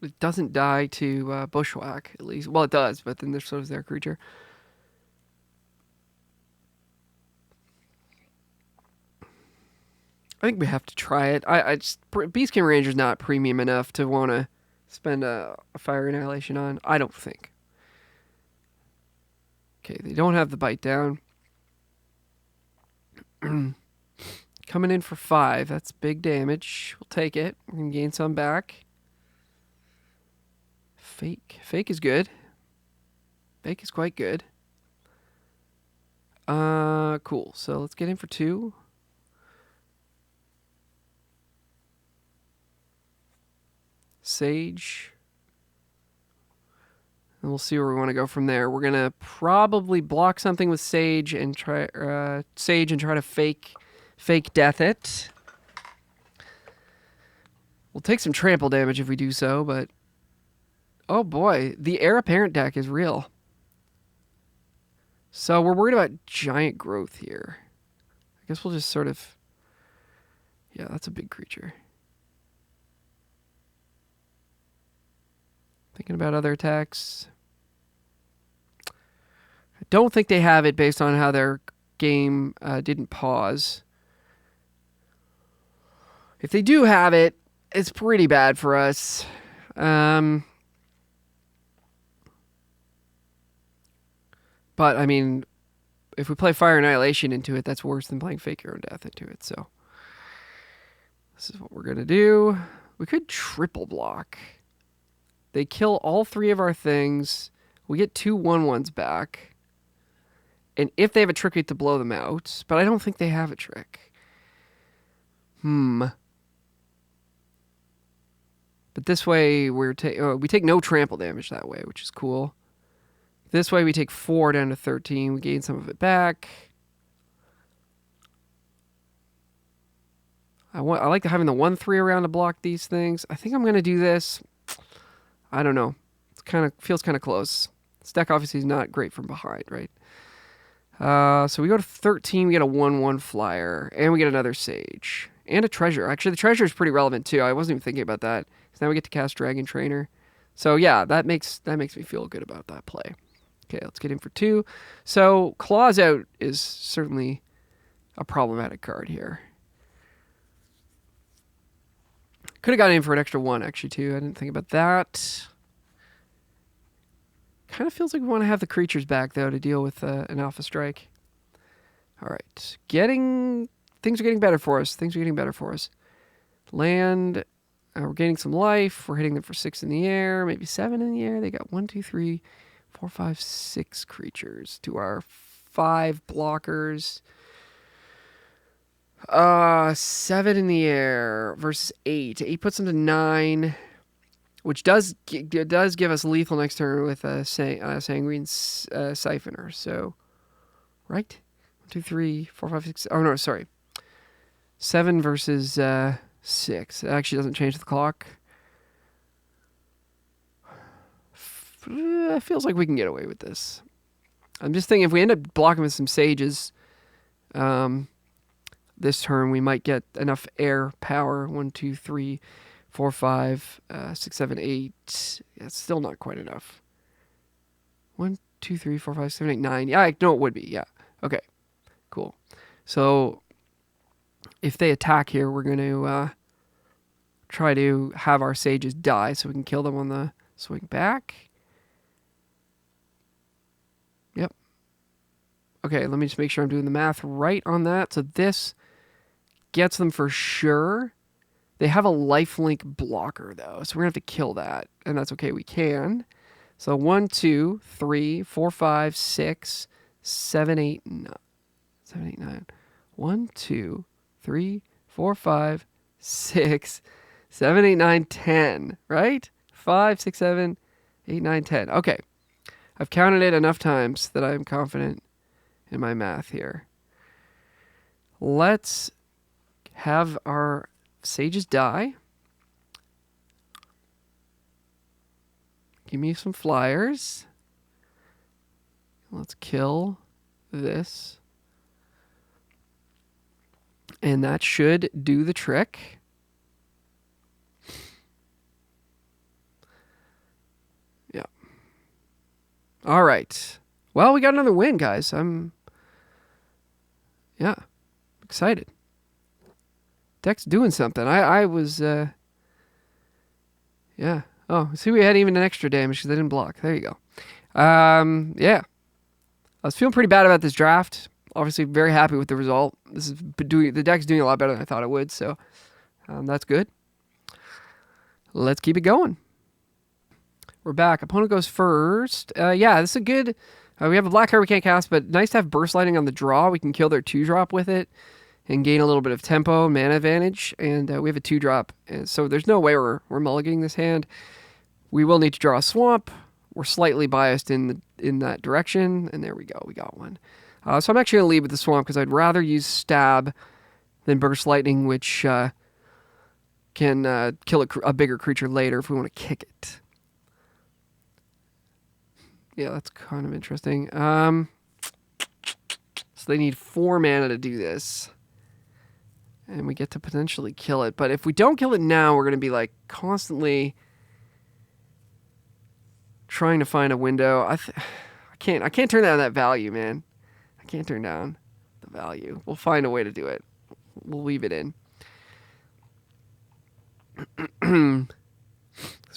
It doesn't die to Bushwhack, at least. Well, it does, but then there's sort of their creature. I think we have to try it. Beastkin Ranger's not premium enough to want to spend a Fire Annihilation on. I don't think. Okay, they don't have the Bite Down. Coming in for 5. That's big damage. We'll take it. We're going to gain some back. Fake is good. Fake is quite good. Cool. So let's get in for 2. Sage. And we'll see where we want to go from there. We're gonna probably block something with Sage and try to fake death it. We'll take some trample damage if we do so, but oh boy, the Heir Apparent deck is real. So we're worried about giant growth here. I guess we'll just sort of... Yeah, that's a big creature. Thinking about other attacks. I don't think they have it based on how their game didn't pause. If they do have it, it's pretty bad for us. But, I mean, if we play Fire Annihilation into it, that's worse than playing Fake Your Own Death into it. So this is what we're going to do. We could triple block. They kill all 3 of our things. We get 2 1/1s back. And if they have a trick, we have to blow them out. But I don't think they have a trick. But this way, we take no trample damage that way, which is cool. This way, we take 4 down to 13. We gain some of it back. I like having the 1/3 around to block these things. I think I'm going to do this. I don't know. Feels kind of close. This deck obviously is not great from behind, right? So we go to 13. We get a 1/1 flyer, and we get another Sage and a treasure. Actually, the treasure is pretty relevant too. I wasn't even thinking about that. So now we get to cast Dragon Trainer. So yeah, that makes me feel good about that play. Okay, let's get in for 2. So Claws Out is certainly a problematic card here. Could have gotten in for an extra 1, actually, too. I didn't think about that. Kind of feels like we want to have the creatures back, though, to deal with an Alpha Strike. All right. Things are getting better for us. Land. We're gaining some life. We're hitting them for 6 in the air, maybe 7 in the air. They got 1, 2, 3, 4, 5, 6 creatures to our 5 blockers. 7 in the air versus 8. 8 puts them to 9, which does give us lethal next turn with a Sanguine Siphoner. So, right? 1, 2, 3, 4, 5, 6. Oh no, sorry. 7 versus 6. It actually doesn't change the clock. It feels like we can get away with this. I'm just thinking if we end up blocking with some Sages, this turn we might get enough air power. 1, 2, 3, 4, 5, 6, 7, 8. Yeah, it's still not quite enough. 1, 2, 3, 4, 5, 7, 8, 9. Yeah, I know it would be. Yeah. Okay. Cool. So if they attack here, we're going to try to have our Sages die so we can kill them on the swing back. Yep. Okay, let me just make sure I'm doing the math right on that. So this gets them for sure. They have a lifelink blocker, though, so we're going to have to kill that, and that's okay. We can. So 1, 2, 3, 4, 5, 6, 7, 8, 9. 7, 8, 9. 1, 2, 3, 4, 5, 6, 7, 8, 9, 10, right? 5, 6, 7, 8, 9, 10. Okay. I've counted it enough times that I'm confident in my math here. Let's have our Sages die. Give me some flyers. Let's kill this. And that should do the trick. Yeah. All right. Well, we got another win, guys. I'm excited. Deck's doing something. I was, yeah. Oh, see, we had even an extra damage because they didn't block. There you go. Yeah. I was feeling pretty bad about this draft. Obviously, very happy with the result. The deck's doing a lot better than I thought it would, so that's good. Let's keep it going. We're back. Opponent goes first. Yeah, this is a good... we have a black card we can't cast, but nice to have Burst Lightning on the draw. We can kill their 2-drop with it and gain a little bit of tempo and mana advantage. And we have a 2-drop, so there's no way we're mulliganing this hand. We will need to draw a swamp. We're slightly biased in that direction, and there we go. We got one. So I'm actually going to lead with the swamp because I'd rather use Stab than Burst Lightning, which can kill a bigger creature later if we want to kick it. Yeah, that's kind of interesting. So they need 4 mana to do this. And we get to potentially kill it. But if we don't kill it now, we're going to be like constantly trying to find a window. I can't turn down that value, man. I can't turn down the value. We'll find a way to do it. We'll leave it in. So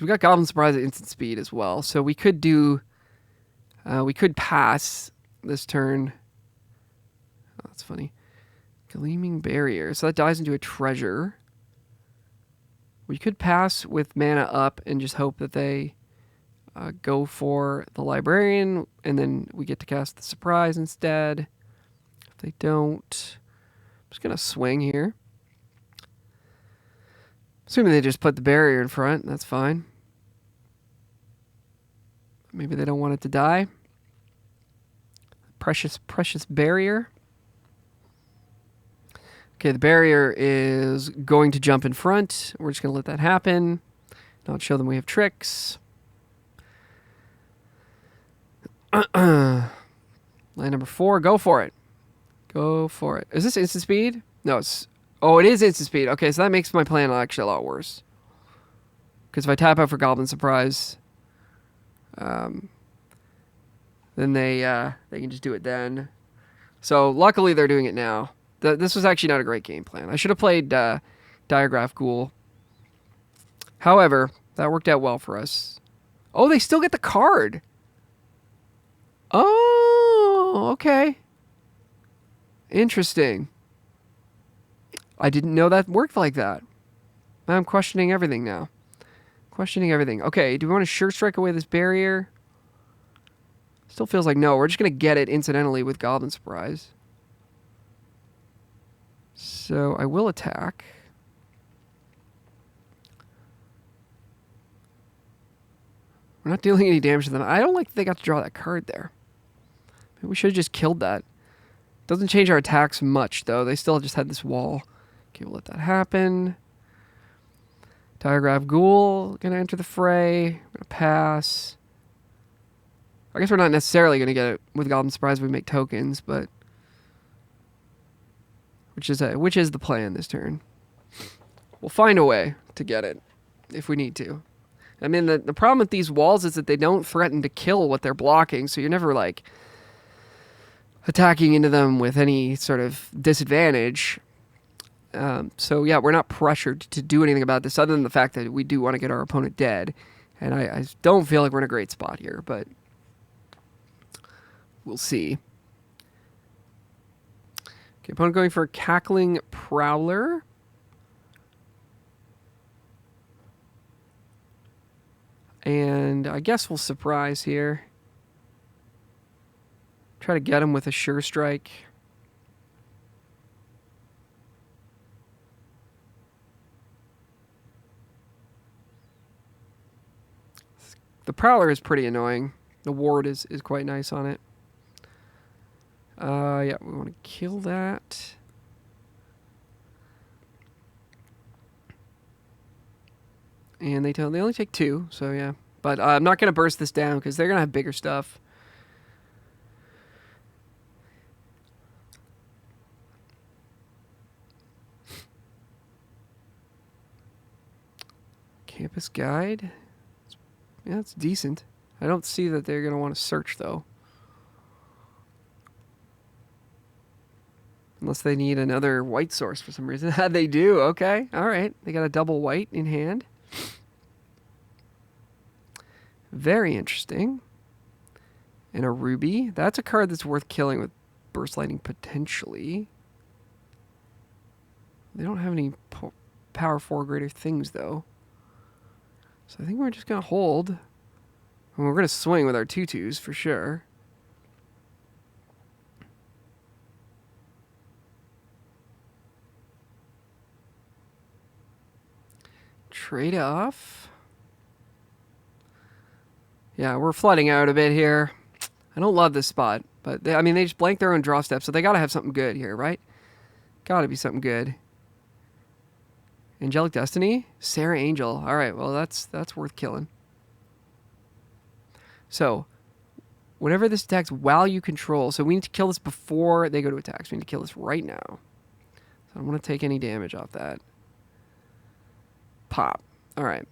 we got Goblin Surprise at instant speed as well. So we could do... we could pass this turn. That's funny. Gleaming Barrier. So that dies into a treasure. We could pass with mana up and just hope that they go for the Librarian, and then we get to cast the Surprise instead. If they don't, I'm just going to swing here. Assuming they just put the barrier in front, that's fine. Maybe they don't want it to die. Precious, precious barrier. Okay, the barrier is going to jump in front. We're just going to let that happen. Not show them we have tricks. Line number 4, go for it. Go for it. Is this instant speed? No, it's... Oh, it is instant speed. Okay, so that makes my plan actually a lot worse. Because if I tap out for Goblin Surprise, then they can just do it then. So luckily they're doing it now. This was actually not a great game plan. I should have played Diagraph Ghoul. However, that worked out well for us. Oh, they still get the card. Oh, okay. Interesting. I didn't know that worked like that. I'm questioning everything now. Questioning everything. Okay, do we want to sure strike away this barrier? Still feels like no. We're just going to get it incidentally with Goblin Surprise. So I will attack. We're not dealing any damage to them. I don't like that they got to draw that card there. Maybe we should have just killed that. Doesn't change our attacks much, though. They still just had this wall. Okay, we'll let that happen. Diagraph Ghoul, gonna enter the fray. I'm gonna pass. I guess we're not necessarily gonna get it with Goblin Surprise if we make tokens, but which is the plan this turn. We'll find a way to get it if we need to. I mean, the problem with these walls is that they don't threaten to kill what they're blocking, so you're never like attacking into them with any sort of disadvantage. So yeah, we're not pressured to do anything about this other than the fact that we do want to get our opponent dead. And I don't feel like we're in a great spot here, but we'll see. Okay, opponent going for a Cackling Prowler. And I guess we'll surprise here. Try to get him with a Sure Strike. The Prowler is pretty annoying. The ward is quite nice on it. Yeah, we want to kill that. And they only take 2, so yeah. But I'm not going to burst this down because they're going to have bigger stuff. Campus Guide. Yeah, it's decent. I don't see that they're going to want to search, though. Unless they need another white source for some reason. They do, okay. All right. They got a double white in hand. Very interesting. And a ruby. That's a card that's worth killing with Burst Lightning, potentially. They don't have any power 4 greater things, though. So I think we're just going to hold. And we're going to swing with our 2/2s for sure. Trade off. Yeah, we're flooding out a bit here. I don't love this spot, but they just blank their own draw step, so they got to have something good here, right? Got to be something good. Angelic Destiny? Sarah Angel. All right, well, that's worth killing. So, whenever this attacks while you control, so we need to kill this before they go to attack. So we need to kill this right now. So I don't want to take any damage off that. Pop. All right.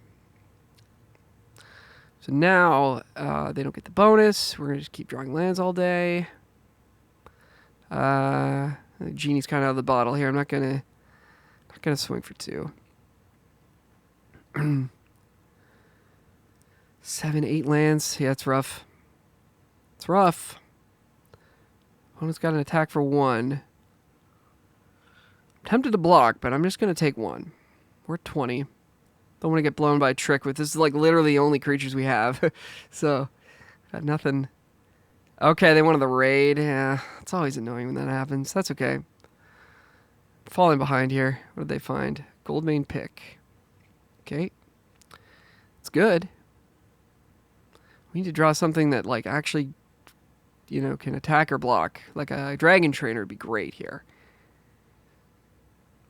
So now they don't get the bonus. We're going to just keep drawing lands all day. The genie's kind of out of the bottle here. I'm not going to swing for 2. 7, 8 lands. Yeah, it's rough. It's rough. Opponent's got an attack for 1. Tempted to block, but I'm just going to take one. We're at 20. Don't want to get blown by a trick with this is like literally the only creatures we have. So, got nothing. Okay, they wanted the raid. Yeah, it's always annoying when that happens. That's okay. Falling behind here. What did they find? Goldmane pick. Okay. It's good. We need to draw something that like actually, you know, can attack or block. Like a dragon trainer would be great here.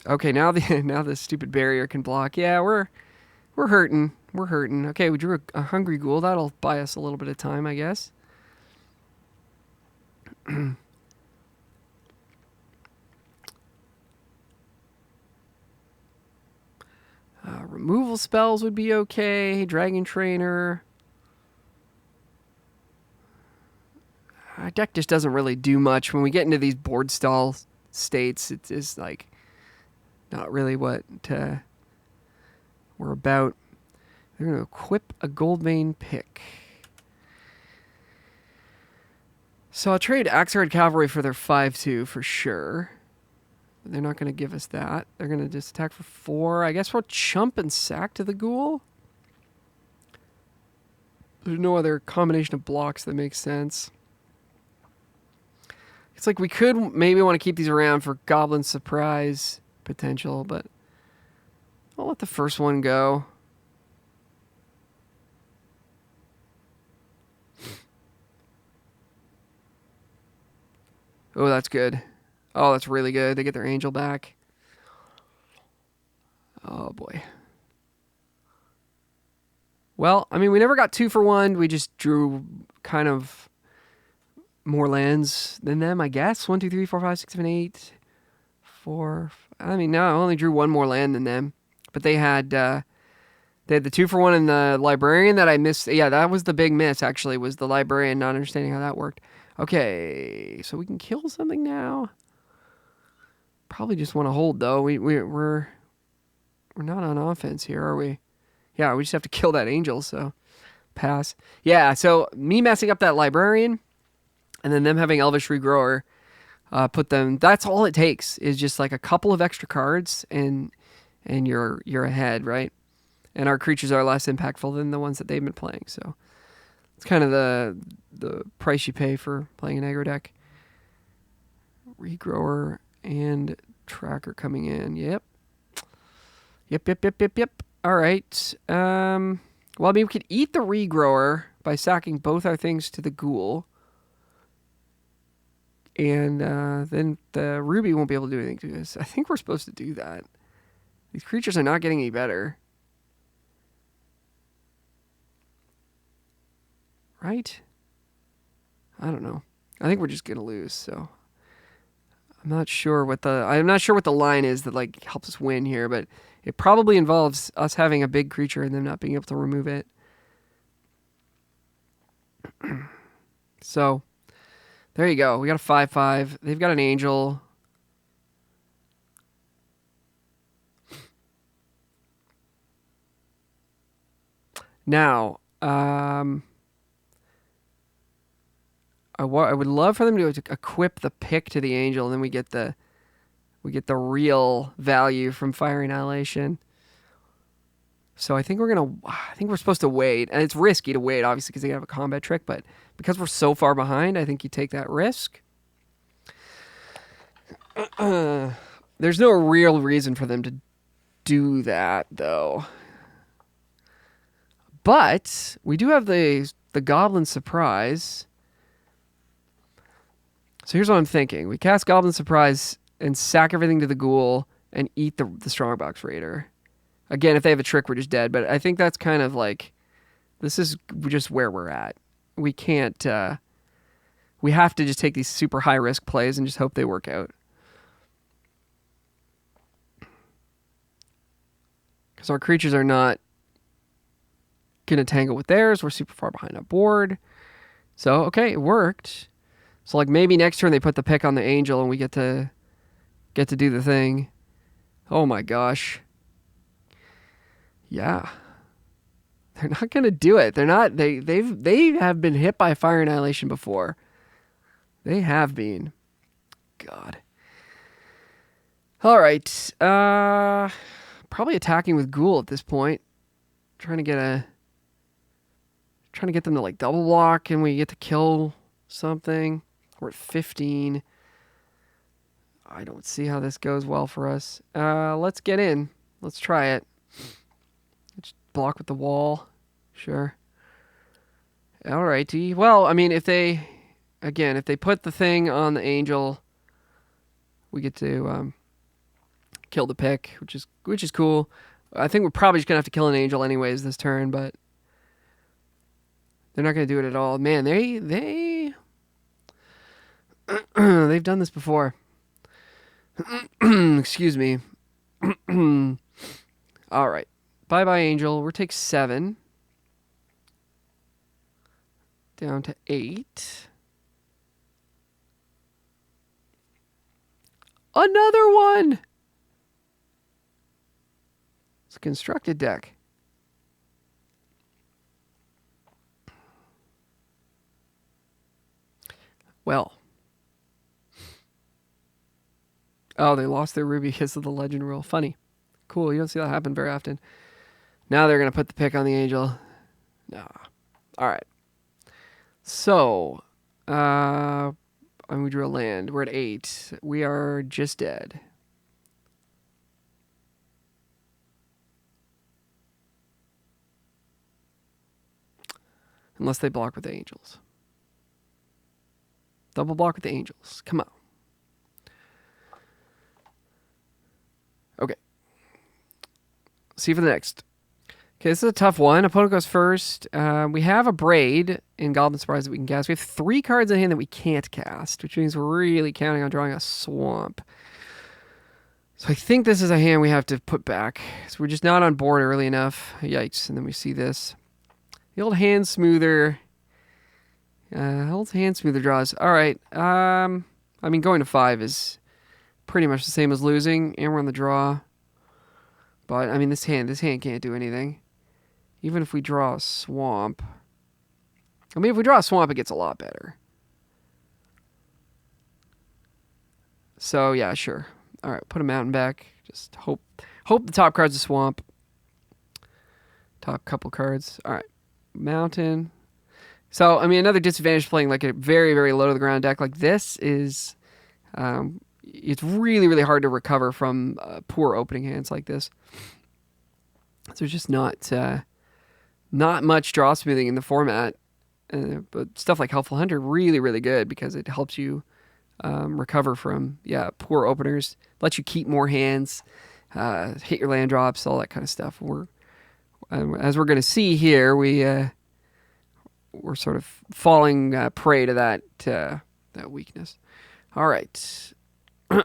Okay, now the stupid barrier can block. Yeah, we're hurting. We're hurting. Okay, we drew a hungry ghoul. That'll buy us a little bit of time, I guess. Removal spells would be okay. Dragon trainer. Our deck just doesn't really do much. When we get into these board stall states, it is like not really what we're about. They're going to equip a Goldmane pick. So I'll trade Axeheart Cavalry for their 5/2 for sure. But they're not going to give us that. They're going to just attack for 4. I guess we'll chump and sack to the ghoul. There's no other combination of blocks that makes sense. It's like we could maybe want to keep these around for Goblin Surprise potential, but I'll let the first one go. Oh, that's good. Oh, that's really good. They get their angel back. Oh, boy. Well, I mean, we never got 2 for 1. We just drew kind of more lands than them, I guess. 1, 2, 3, 4, 5, 6, 7, 8. 4. I mean, no, I only drew 1 more land than them. But they had the 2 for 1 in the librarian that I missed. Yeah, that was the big miss, actually, was the librarian, not understanding how that worked. Okay, so we can kill something now. Probably just want to hold, though. We're not on offense here, are we? Yeah, we just have to kill that angel, so pass. Yeah, so me messing up that librarian and then them having Elvish Regrower put them... That's all it takes is just like a couple of extra cards and you're ahead, right? And our creatures are less impactful than the ones that they've been playing, so... It's kind of the price you pay for playing an aggro deck. Regrower and tracker coming in. Yep. All right. Well, I mean, we could eat the regrower by sacking both our things to the ghoul. And then the ruby won't be able to do anything to this. I think we're supposed to do that. These creatures are not getting any better. Right? I don't know. I think we're just gonna lose, so I'm not sure what the line is that like helps us win here, but it probably involves us having a big creature and them not being able to remove it. So there you go. We got a 5/5. They've got an angel. Now, I would love for them to equip the pick to the angel, and then we get the real value from Fire Annihilation. So I think we're supposed to wait, and it's risky to wait, obviously, because they have a combat trick. But because we're so far behind, I think you take that risk. There's no real reason for them to do that, though. But we do have the Goblin Surprise. So here's what I'm thinking. We cast Goblin Surprise and sack everything to the ghoul and eat the Strongbox Raider. Again, if they have a trick, we're just dead. But I think that's kind of like, this is just where we're at. We can't, we have to just take these super high risk plays and just hope they work out. Because our creatures are not going to tangle with theirs. We're super far behind on board. So, okay, it worked. So, like, maybe next turn they put the pick on the angel and we get to do the thing. Oh my gosh. Yeah. They're not going to do it. They're not. They have been hit by Fire Annihilation before. They have been. God. All right. Probably attacking with Ghoul at this point. Trying to get them to like double block, and we get to kill something. We're at 15. I don't see how this goes well for us. Let's get in. Let's try it. Let's block with the wall. Sure. Alrighty. Well, I mean, if they put the thing on the angel, we get to kill the pick, which is cool. I think we're probably just gonna have to kill an angel anyways this turn, but they're not gonna do it at all. Man, they've done this before. Excuse me. All right. Bye-bye, angel. We're take 7. Down to 8. Another one! It's a constructed deck. Well. Oh, they lost their ruby because of the legend rule. Funny. Cool, you don't see that happen very often. Now they're going to put the pick on the angel. No. All right. So, and we drew a land. We're at 8. We are just dead. Unless they block with the angels. Double block with the angels. Come on. Okay. See you for the next. Okay, this is a tough one. Opponent goes first. We have a Braid in Goblin Surprise that we can cast. We have 3 cards in hand that we can't cast, which means we're really counting on drawing a Swamp. So I think this is a hand we have to put back. So we're just not on board early enough. Yikes. And then we see this. The old Hand Smoother. Old Hand Smoother draws. All right. I mean, going to 5 is pretty much the same as losing, and we're on the draw. But, I mean, this hand can't do anything. Even if we draw a Swamp. I mean, if we draw a Swamp, it gets a lot better. So, yeah, sure. All right, put a Mountain back. Just hope the top card's a Swamp. Top couple cards. All right. Mountain. So, I mean, another disadvantage playing like a very, very low to the ground deck like this is it's really, really hard to recover from poor opening hands like this. So there's just not much draw smoothing in the format. But stuff like Helpful Hunter, really, really good because it helps you recover from, poor openers, lets you keep more hands, hit your land drops, all that kind of stuff. As we're going to see here, we're sort of falling prey to that weakness. All right.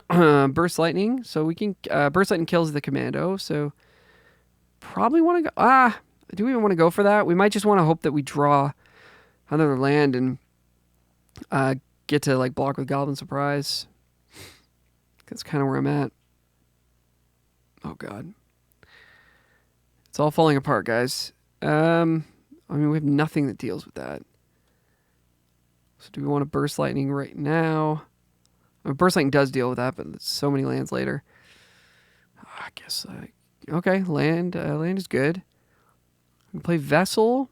Burst Lightning. So we can... Burst Lightning kills the Commando, so probably want to go... do we even want to go for that? We might just want to hope that we draw another land and get to like block with Goblin Surprise. That's kind of where I'm at. Oh, God. It's all falling apart, guys. I mean, we have nothing that deals with that. So do we want to Burst Lightning right now? I mean, Burst Lightning does deal with that, but it's so many lands later. I guess, okay, land is good. We can play Vessel.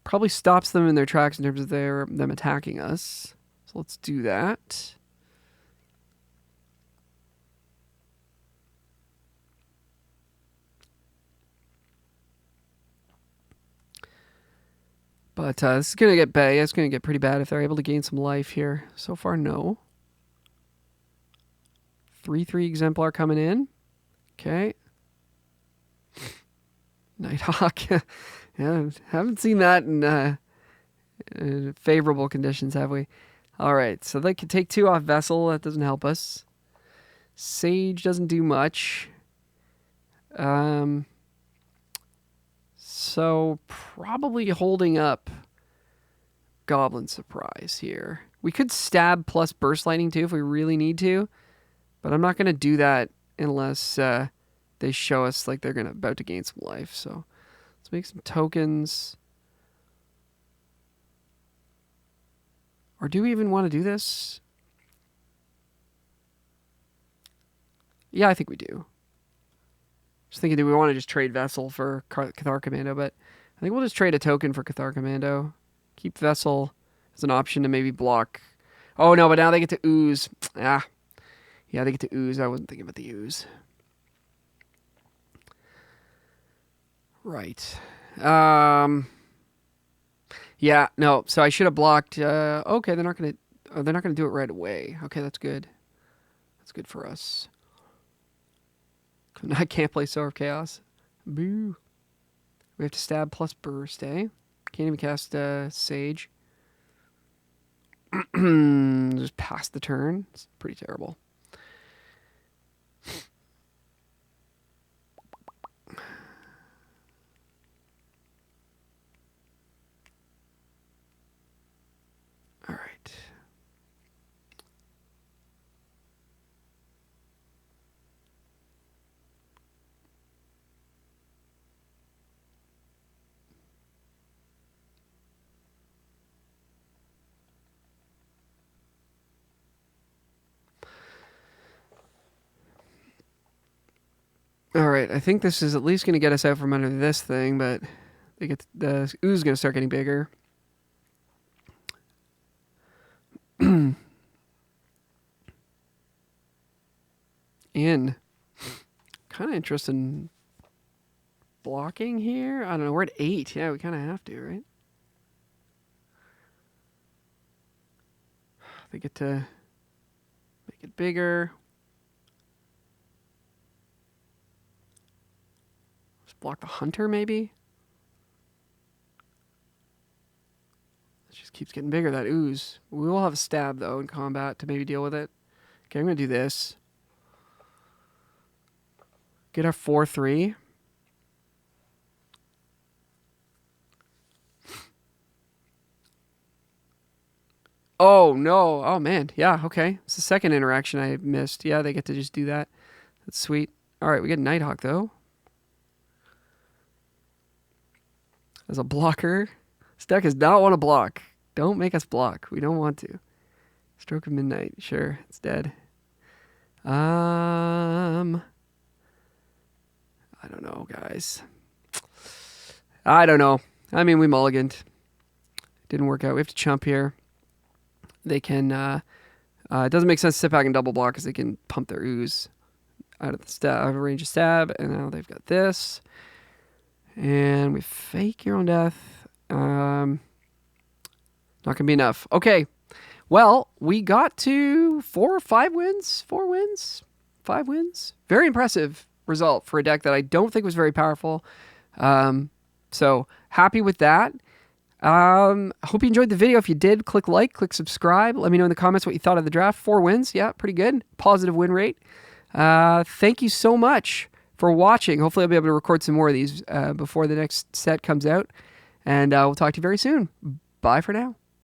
Probably stops them in their tracks in terms of them attacking us. So let's do that. But this is going to get bad. It's going to get pretty bad if they're able to gain some life here. So far, no. 3/3 Exemplar coming in. Okay. Nighthawk. Yeah, haven't seen that in favorable conditions, have we? All right, so they can take 2 off Vessel. That doesn't help us. Sage doesn't do much. So probably holding up Goblin Surprise here. We could stab plus Burst Lightning too if we really need to, but I'm not going to do that unless they show us like they're about to gain some life. So let's make some tokens. Or do we even want to do this? Yeah, I think we do. Just thinking, do we want to just trade Vessel for Cathar Commando? But I think we'll just trade a token for Cathar Commando. Keep Vessel as an option to maybe block. Oh, no, but now they get to ooze. Ah. Yeah, they get to ooze. I wasn't thinking about the ooze. Right. Yeah, no. So I should have blocked. Okay, they're not gonna do it right away. Okay, that's good. That's good for us. I can't play Sower of Chaos. Boo. We have to stab plus burst, eh? Can't even cast Sage. Just pass the turn. It's pretty terrible. All right. All right, I think this is at least going to get us out from under this thing, but the ooze is going to start getting bigger. In. Kind of interested in blocking here. I don't know. We're at 8. Yeah, we kind of have to, right? They get to make it bigger. Let's block the hunter, maybe. It just keeps getting bigger, that ooze. We will have a stab, though, in combat to maybe deal with it. Okay, I'm going to do this. Get our 4/3. Oh, no. Oh, man. Yeah, okay. It's the second interaction I missed. Yeah, they get to just do that. That's sweet. All right, we get Nighthawk, though. As a blocker. This deck does not want to block. Don't make us block. We don't want to. Stroke of Midnight. Sure, it's dead. I don't know, guys. I don't know. I mean, we mulliganed. Didn't work out. We have to chump here. They can... it doesn't make sense to sit back and double block because they can pump their ooze out of the range of stab. And now they've got this. And we fake your own death. Not going to be enough. Okay. Well, we got to 4 or 5 wins. 4 wins. 5 wins. Very impressive result for a deck that I don't think was very powerful. So happy with that. Hope you enjoyed the video. If you did, click like, click subscribe. Let me know in the comments what you thought of the draft. 4 wins. Yeah, pretty good. Positive win rate. Thank you so much for watching. Hopefully I'll be able to record some more of these before the next set comes out. And we'll talk to you very soon. Bye for now.